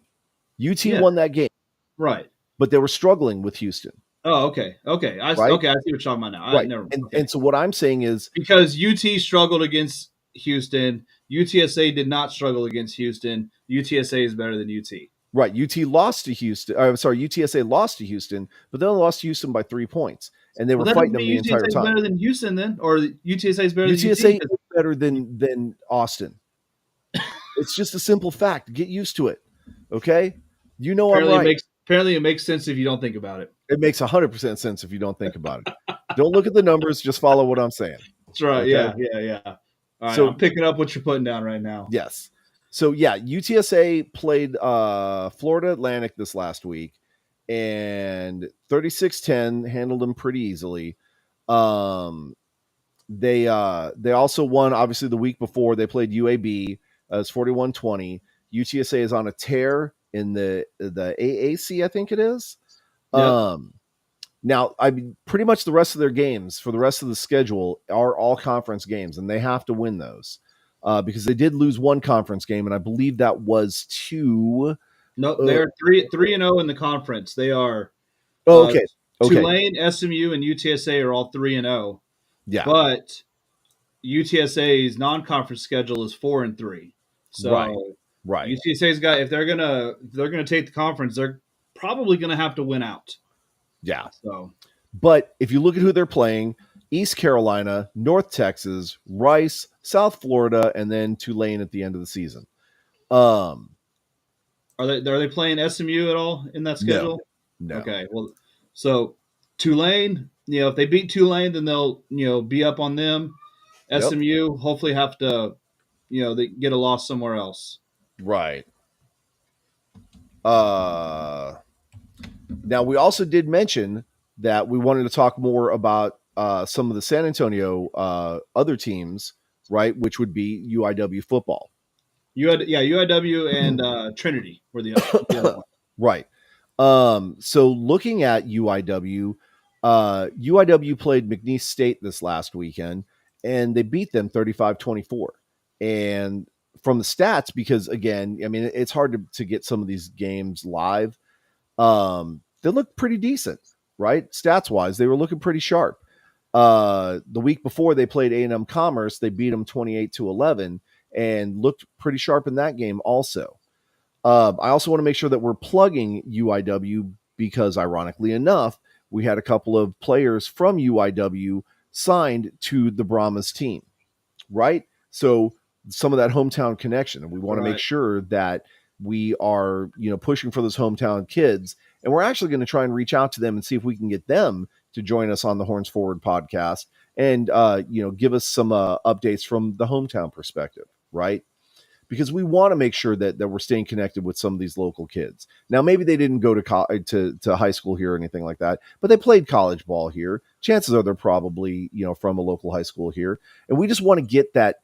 UT Yeah, won that game, right. but they were struggling with Houston, Oh, okay, right? okay. I see what you're talking about now. Right. Never mind. And Okay, so what I'm saying is because UT struggled against Houston. UTSA did not struggle against Houston. UTSA is better than UT. right, UT lost to Houston. I'm sorry, UTSA lost to Houston, but they only lost to Houston by 3 points. And they Well, were that fighting doesn't them the mean entire UTSA is time. better than Houston then, or UTSA is better than UTSA UT. is better than Austin. It's just a simple fact. Get used to it. Okay? You know I'm right. Apparently it makes sense if you don't think about it. It makes 100% sense if you don't think about it. Don't look at the numbers, just follow what I'm saying. That's right. Okay? Yeah. All right, So, I'm picking up what you're putting down right now. yes. So, yeah, UTSA played Florida Atlantic this last week and 36-10 handled them pretty easily. They also won obviously the week before. They played UAB. It's 41-20. UTSA is on a tear in the AAC, I think it is. Yep. Now, I mean, pretty much the rest of their games for the rest of the schedule are all conference games, and they have to win those because they did lose one conference game, and I believe that was to Nope, Uh, they're three and 0 in the conference. They are oh, uh, okay. Okay. Tulane, SMU, and UTSA are all 3-0, Yeah. but UTSA's non-conference schedule is 4-3. Right. So Right. UTSA's got if they're gonna take the conference, they're probably gonna have to win out. Yeah. So But if you look at who they're playing, East Carolina, North Texas, Rice, South Florida, and then Tulane at the end of the season. Um, are they playing SMU at all in that no, schedule? no. Okay, well, so Tulane, if they beat Tulane, then they'll be up on them. Yep. SMU hopefully have to they get a loss somewhere else. Right. Uh, Now we also did mention that we wanted to talk more about some of the San Antonio other teams, right? Which would be UIW football. UIW and Trinity were the other one. Right. So looking at UIW, UIW played McNeese State this last weekend and they beat them 35-24. And from the stats, because again, I mean, it's hard to get some of these games live. They look pretty decent, right? Stats wise, they were looking pretty sharp. The week before they played A&M Commerce, they beat them 28-11 and looked pretty sharp in that game also. I also want to make sure that we're plugging UIW because, ironically enough, we had a couple of players from UIW signed to the Brahmas team, right? So some of that hometown connection, and we want to make Right. sure that we are, pushing for those hometown kids, and we're actually going to try and reach out to them and see if we can get them to join us on the Horns Forward podcast and give us some updates from the hometown perspective, right? Because we want to make sure that we're staying connected with some of these local kids. Now, maybe they didn't go to high school here or anything like that, but they played college ball here. Chances are they're probably from a local high school here, and we just want to get that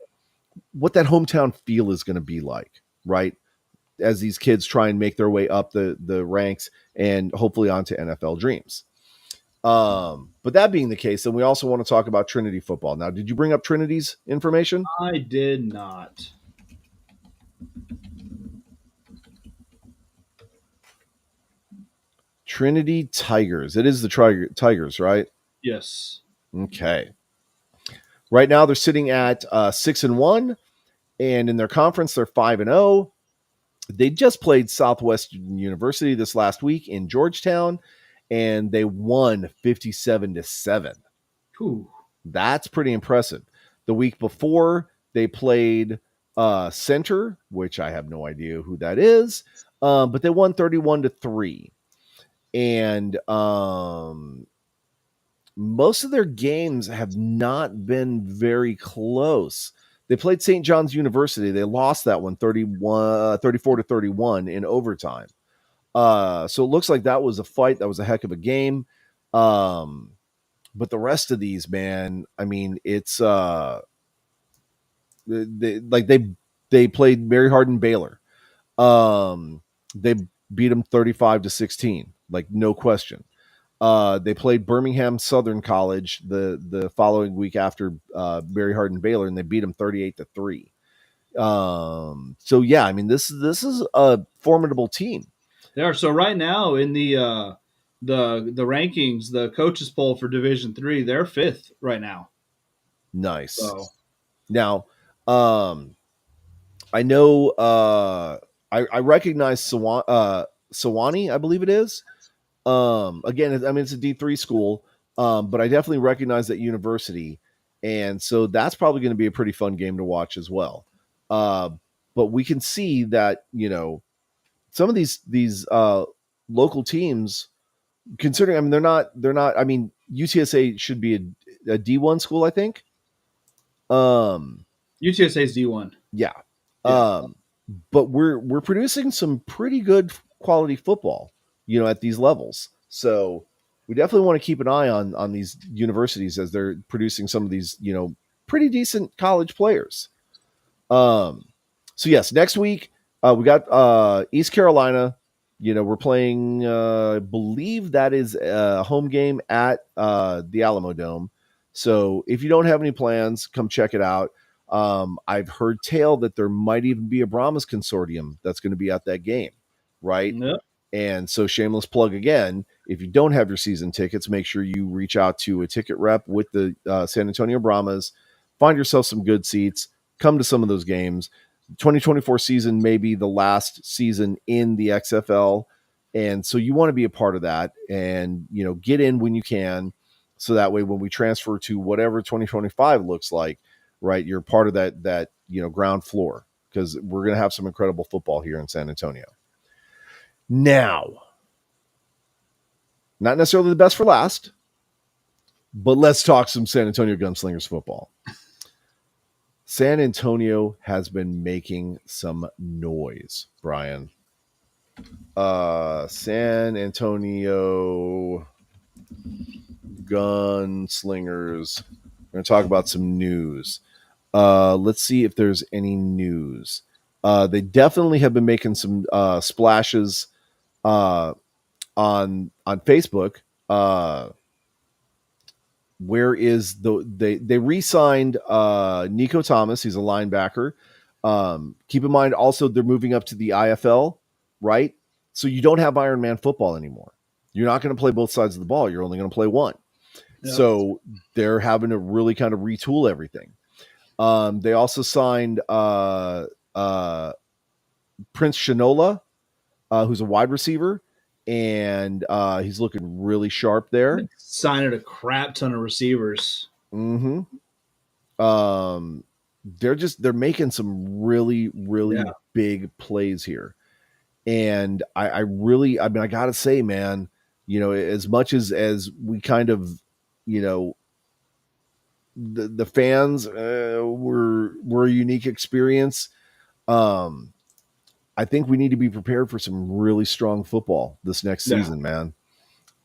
what that hometown feel is going to be like, right? As these kids try and make their way up the ranks and hopefully onto NFL dreams. But that being the case, then we also want to talk about Trinity football. Now, did you bring up Trinity's information? I did not. Trinity Tigers. It is the Tigers, right? Yes. Okay. Right now they're sitting at 6-1, and in their conference they're 5-0. They just played Southwestern University this last week in Georgetown, and they won 57-7. Whew. That's pretty impressive. The week before they played Center, which I have no idea who that is, but they won 31-3. And most of their games have not been very close. They played St. John's University. They lost that one 34-31 in overtime. So it looks like that was a fight. That was a heck of a game. But the rest of these, man, I mean, it's they played Mary Hardin Baylor. They beat them 35-16, like no question. They played Birmingham Southern College the following week after Mary Hardin Baylor, and they beat them 38-3. So yeah, I mean this is a formidable team. They are. So right now in the rankings, the coaches poll for Division III, they're fifth right now. Nice. So Now, I know I recognize Sewanee, I believe it is. Again, I mean it's a D3 school, but I definitely recognize that university, and so that's probably going to be a pretty fun game to watch as well. Uh, but we can see that some of these local teams, considering I mean they're not. I mean UTSA should be a D1 school, I think. Um, UTSA's D1. yeah. Yeah. But we're producing some pretty good quality football, at these levels. So we definitely want to keep an eye on these universities as they're producing some of these, pretty decent college players. Um, so yes, next week we got East Carolina. We're playing. I believe that is a home game at the Alamo Dome. So if you don't have any plans, come check it out. I've heard tale that there might even be a Brahmas consortium that's going to be at that game. right? Yep. And so, shameless plug again, if you don't have your season tickets, make sure you reach out to a ticket rep with the San Antonio Brahmas, find yourself some good seats, come to some of those games. 2024 season may be the last season in the XFL. And so you want to be a part of that and, get in when you can. So that way, when we transfer to whatever 2025 looks like, right, you're part of that ground floor, because we're going to have some incredible football here in San Antonio. Now, not necessarily the best for last, but let's talk some San Antonio Gunslingers football. San Antonio has been making some noise, Brian. San Antonio Gunslingers. We're going to talk about some news. Let's see if there's any news. They definitely have been making some splashes on Facebook. Where is they re-signed Nico Thomas? He's a linebacker. Keep in mind also they're moving up to the IFL, right? So you don't have Iron Man football anymore. You're not going to play both sides of the ball. You're only going to play one. Yep. So they're having to really kind of retool everything. They also signed Prince Shinola, who's a wide receiver, and he's looking really sharp there. Signing a crap ton of receivers. Mm-hmm. They're making some really big plays here, and I mean, I gotta say, man, as much as we kind of, the fans were a unique experience. I think we need to be prepared for some really strong football this next season, man.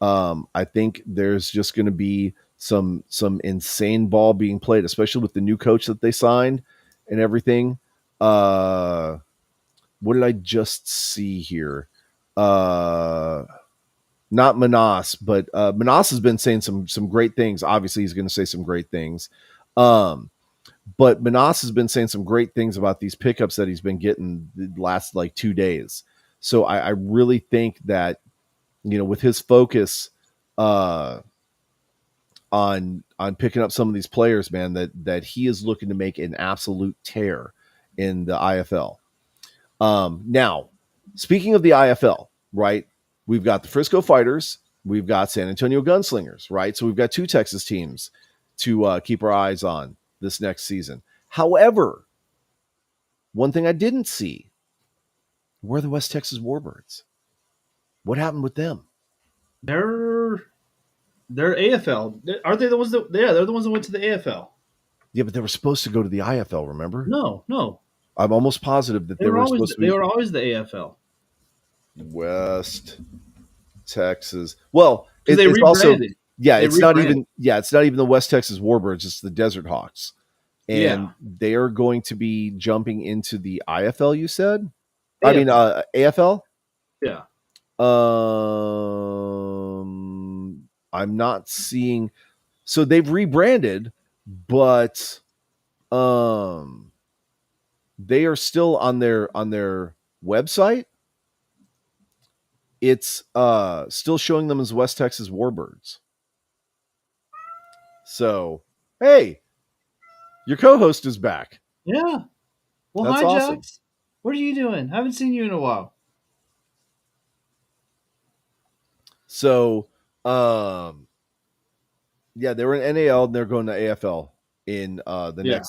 I think there's just going to be some insane ball being played, especially with the new coach that they signed and everything. What did I just see here? Not Manas, but Manas has been saying some great things. Obviously, he's going to say some great things. But Manas has been saying some great things about these pickups that he's been getting the last like 2 days. So I really think that, with his focus on picking up some of these players, man, that he is looking to make an absolute tear in the IFL. Now, speaking of the IFL, right? We've got the Frisco Fighters, we've got San Antonio Gunslingers, right? So we've got 2 Texas teams to keep our eyes on this next season. However, one thing I didn't see were the West Texas Warbirds. What happened with them? They're AFL. Aren't they the ones that? Yeah, they're the ones that went to the AFL. Yeah, but they were supposed to go to the IFL, remember? No. I'm almost positive that they were supposed to be. They were always the AFL. West Texas. Well, Because they it's also, rebranded. yeah, They it's not rebranded. even, it's not even the West Texas Warbirds, it's the Desert Hawks. And Yeah. they are going to be jumping into the IFL, you said? I mean, AFL. AFL? Yeah. I'm not seeing. So they've rebranded, but they are still on their website. It's still showing them as West Texas Warbirds. So, hey, your co-host is back. Yeah. Well, That's hi, awesome. Jax. What are you doing? Haven't seen you in a while. So, yeah, they were in NAL and they're going to AFL in the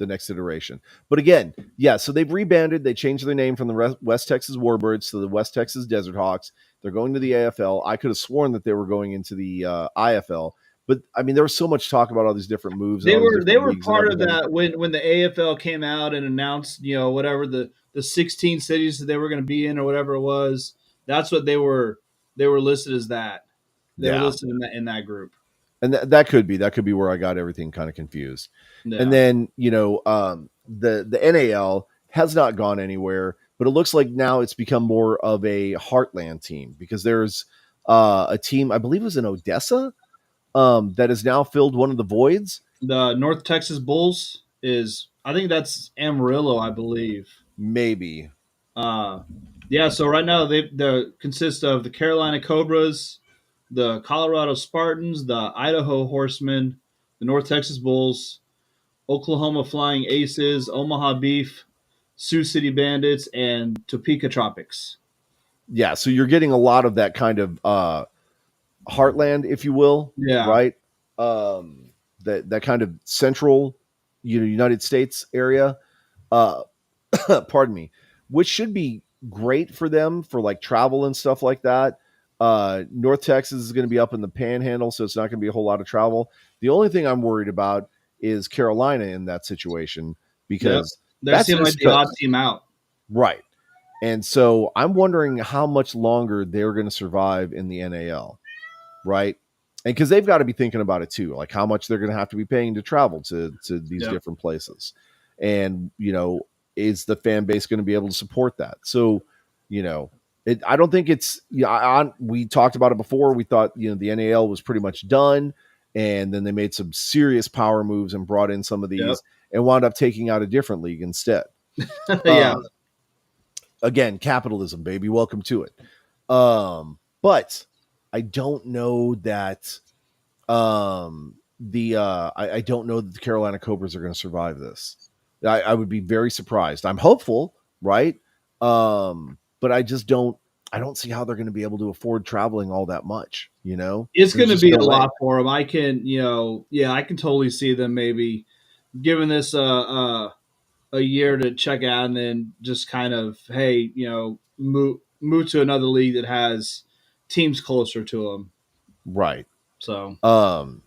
next iteration. But again, yeah, so they've rebanded. They changed their name from the West Texas Warbirds to the West Texas Desert Hawks. They're going to the AFL. I could have sworn that they were going into the IFL, but I mean, there was so much talk about all these different moves and all these They different were leagues and part of everything. that when the AFL came out and announced, whatever the 16 cities that they were going to be in or whatever it was. That's what they were listed as that. They were Yeah, listed in that group. and that could be where I got everything kind of confused. And Yeah. then the NAL has not gone anywhere, but it looks like now it's become more of a Heartland team because there's a team, I believe it was in Odessa, that has now filled one of the voids. The North Texas Bulls is, I think that's Amarillo, I believe. Maybe. Uh, Yeah, so right now they consist of the Carolina Cobras, the Colorado Spartans, the Idaho Horsemen, the North Texas Bulls, Oklahoma Flying Aces, Omaha Beef, Sioux City Bandits, and Topeka Tropics. Yeah, so you're getting a lot of that kind of heartland, if you will, Yeah, right? That kind of central, United States area. Uh, pardon me, which should be great for them for like travel and stuff like that. North Texas is going to be up in the Panhandle, so it's not going to be a whole lot of travel. The only thing I'm worried about is Carolina in that situation yep. because They that's seem like East the odd Coast, team out. right? And so I'm wondering how much longer they're going to survive in the NAL, right? And because they've got to be thinking about it too, like how much they're going to have to be paying to travel to these Yep, different places, and is the fan base going to be able to support that? So, I don't think it's. Yeah, we talked about it before. We thought the NAL was pretty much done, and then they made some serious power moves and brought in some of yep, these and wound up taking out a different league instead. yeah. Uh, Again, capitalism, baby. Welcome to it. But I don't know that I don't know that the Carolina Cobras are going to survive this. I would be very surprised. I'm hopeful, right? But I don't see how they're going to be able to afford traveling all that much. It's There's going to just be no a way. lot for them. I can, yeah, I can totally see them maybe giving this a year to check out, and then just kind of, hey, move to another league that has teams closer to them. Right. So Um,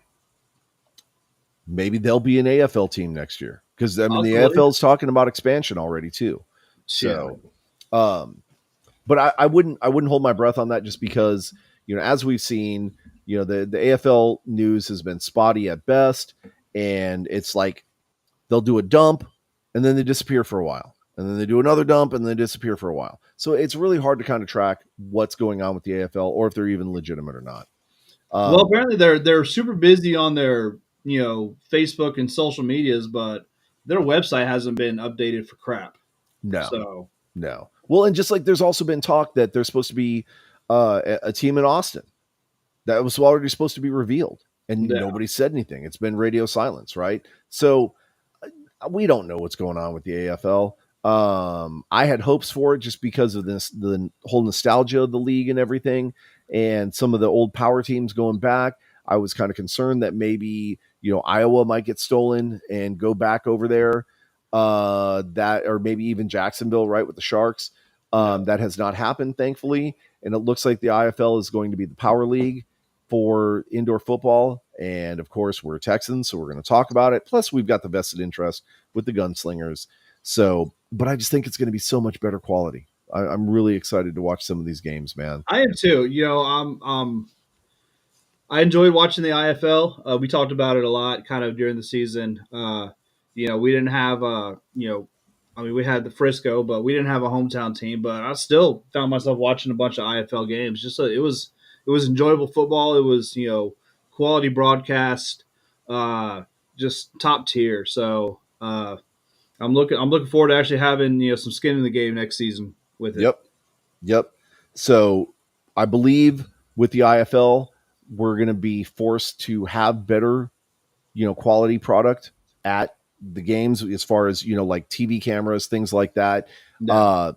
Maybe they'll be an AFL team next year because I mean the possibly, AFL is talking about expansion already too. yeah, So, um, but I wouldn't hold my breath on that just because as we've seen, the AFL news has been spotty at best, and it's like they'll do a dump and then they disappear for a while, and then they do another dump and then they disappear for a while. So it's really hard to kind of track what's going on with the AFL or if they're even legitimate or not. well, Um, apparently they're super busy on their Facebook and social medias, but their website hasn't been updated for crap. no, So no. Well, and just like there's also been talk that there's supposed to be a team in Austin that was already supposed to be revealed, and yeah, nobody said anything. It's been radio silence, right? So we don't know what's going on with the AFL. I had hopes for it just because of the whole nostalgia of the league and everything, and some of the old power teams going back. I was kind of concerned that maybe Iowa might get stolen and go back over there. That or maybe even Jacksonville, right, with the Sharks. yeah. That has not happened, thankfully, and it looks like the IFL is going to be the power league for indoor football. And of course, we're Texans, so we're going to talk about it. Plus, we've got the vested interest with the gunslingers. So, but I just think it's going to be so much better quality. I'm really excited to watch some of these games, man. I am too. I enjoyed watching the IFL. We talked about it a lot, kind of during the season. We didn't have I mean, we had the Frisco, but we didn't have a hometown team. But I still found myself watching a bunch of IFL games. Just so it was enjoyable football. It was quality broadcast, uh, just top tier. So I'm looking forward to actually having some skin in the game next season with it. Yep. Yep. So I believe with the IFL, we're going to be forced to have better, quality product at the games as far as, like TV cameras, things like that. Yeah,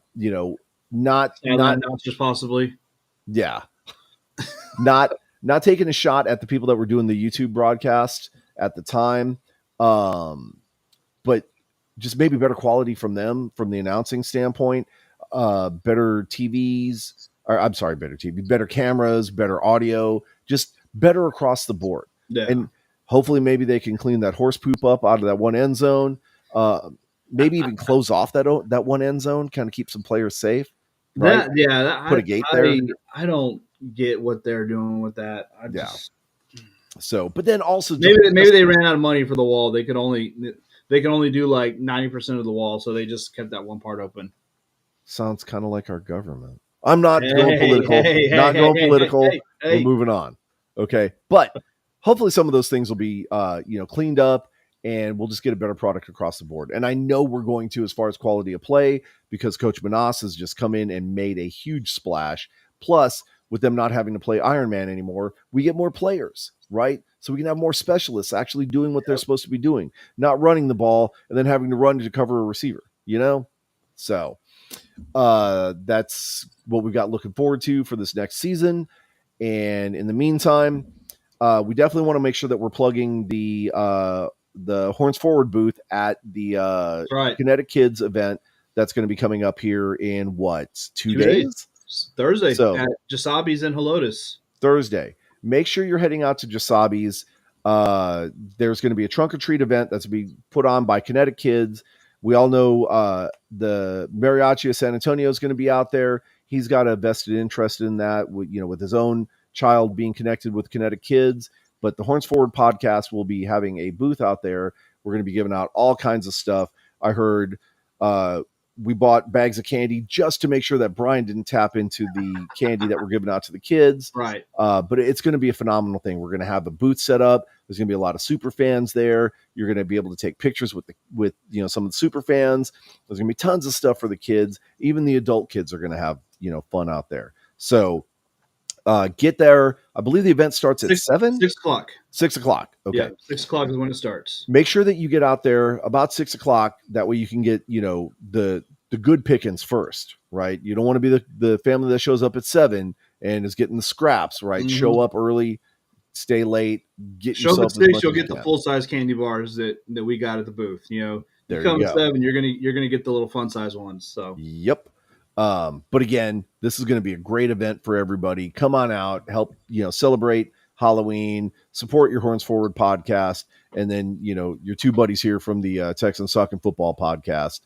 Not, sideline announcers possibly. yeah, not taking a shot at the people that were doing the YouTube broadcast at the time. Um, but just maybe better quality from them from the announcing standpoint, better TVs, or I'm sorry, better TV, better cameras, better audio, just better across the board. Yeah. And hopefully maybe they can clean that horse poop up out of that one end zone. Maybe even close off that one end zone, kind of keep some players safe, right? That yeah, Put that, a gate I there. I don't get what they're doing with that. I Yeah. just So, but then also maybe they ran out of money for the wall. They can only do like 90% of the wall, so they just kept that one part open. sounds kind of like our government. I'm not going Hey, political, hey, hey, not hey, going hey, hey, political. hey, We're hey. moving on. Okay. But hopefully some of those things will be, cleaned up and we'll just get a better product across the board. And I know we're going to, as far as quality of play, because Coach Manas has just come in and made a huge splash. Plus, with them not having to play Iron Man anymore, we get more players, right? So we can have more specialists actually doing what they're supposed to be doing, not running the ball and then having to run to cover a receiver, you know? So that's what we've got looking forward to for this next season. And in the meantime, we definitely want to make sure that we're plugging the Horns Forward booth at the Right. Kinetic Kids event that's going to be coming up here in what, 2 2 days. days? Thursday So at Jasabi's in Helotes. Thursday. Make sure you're heading out to Jasabi's. There's going to be a trunk or treat event that's going to be put on by Kinetic Kids. We all know the Mariachi of San Antonio is going to be out there. He's got a vested interest in that, with his own child being connected with Kinetic Kids. But the Horns Forward podcast will be having a booth out there. We're going to be giving out all kinds of stuff. I heard we bought bags of candy just to make sure that Brian didn't tap into the candy that we're giving out to the kids. Right. But it's going to be a phenomenal thing. We're going to have a booth set up. There's going to be a lot of super fans there. You're going to be able to take pictures with some of the super fans. There's going to be tons of stuff for the kids. Even the adult kids are going to have, fun out there. So get there. I believe the event starts at 7? 6 o'clock. 6 o'clock. Okay. Yeah, 6 o'clock is when it starts. Make sure that you get out there about 6 o'clock. That way you can get, the good pickings first, right? You don't want to be the family that shows up at 7 and is getting the scraps, right? Mm-hmm. Show up early, stay late, get show yourself up at 6, you'll get the full-size candy bars that we got at the booth. You come at 7, you're gonna get the little fun-size ones. So yep. But again, this is going to be a great event for everybody. Come on out, help, celebrate Halloween, support your Horns Forward podcast, and then, your two buddies here from the Texans Soccer and Football podcast.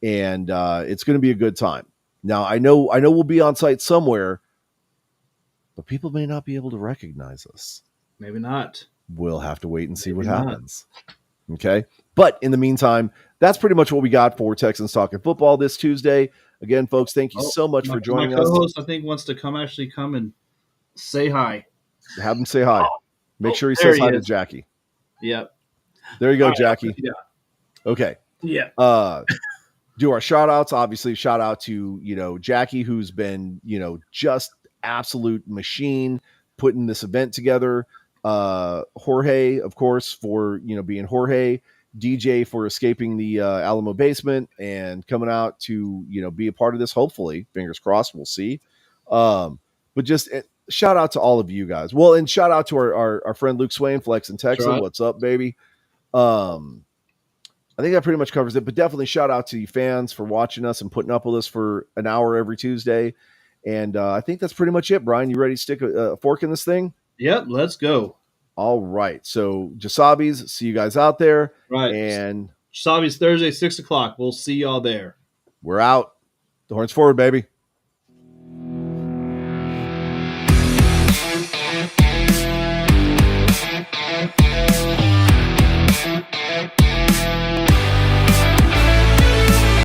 And it's going to be a good time. Now, I know we'll be on site somewhere, but people may not be able to recognize us. Maybe not. We'll have to wait and see what happens. Okay. But in the meantime, that's pretty much what we got for Texans Talking Football this Tuesday. Again, folks, thank you so much for joining us. My co-host, I think, wants to come and say hi. Have him say hi. Make sure he says hi to Jackie. Yep. There you go, Jackie. Yeah. Okay. Yeah. Do our shout outs. Obviously, shout out to, Jackie, who's been, just absolute machine putting this event together. Jorge, of course, for, being Jorge. DJ for escaping the Alamo basement and coming out to, be a part of this. Hopefully, fingers crossed, we'll see. But just shout out to all of you guys. Well, and shout out to our friend Luke Swain, Flex in Texas. Right. What's up, baby? I think that pretty much covers it, but definitely shout out to you fans for watching us and putting up with us for an hour every Tuesday. And I think that's pretty much it. Brian, you ready to stick a fork in this thing? Yep, let's go. All right. So Jasabi's, see you guys out there. Right. And Jasabi's Thursday, 6 o'clock. We'll see y'all there. We're out. The Horns Forward, baby.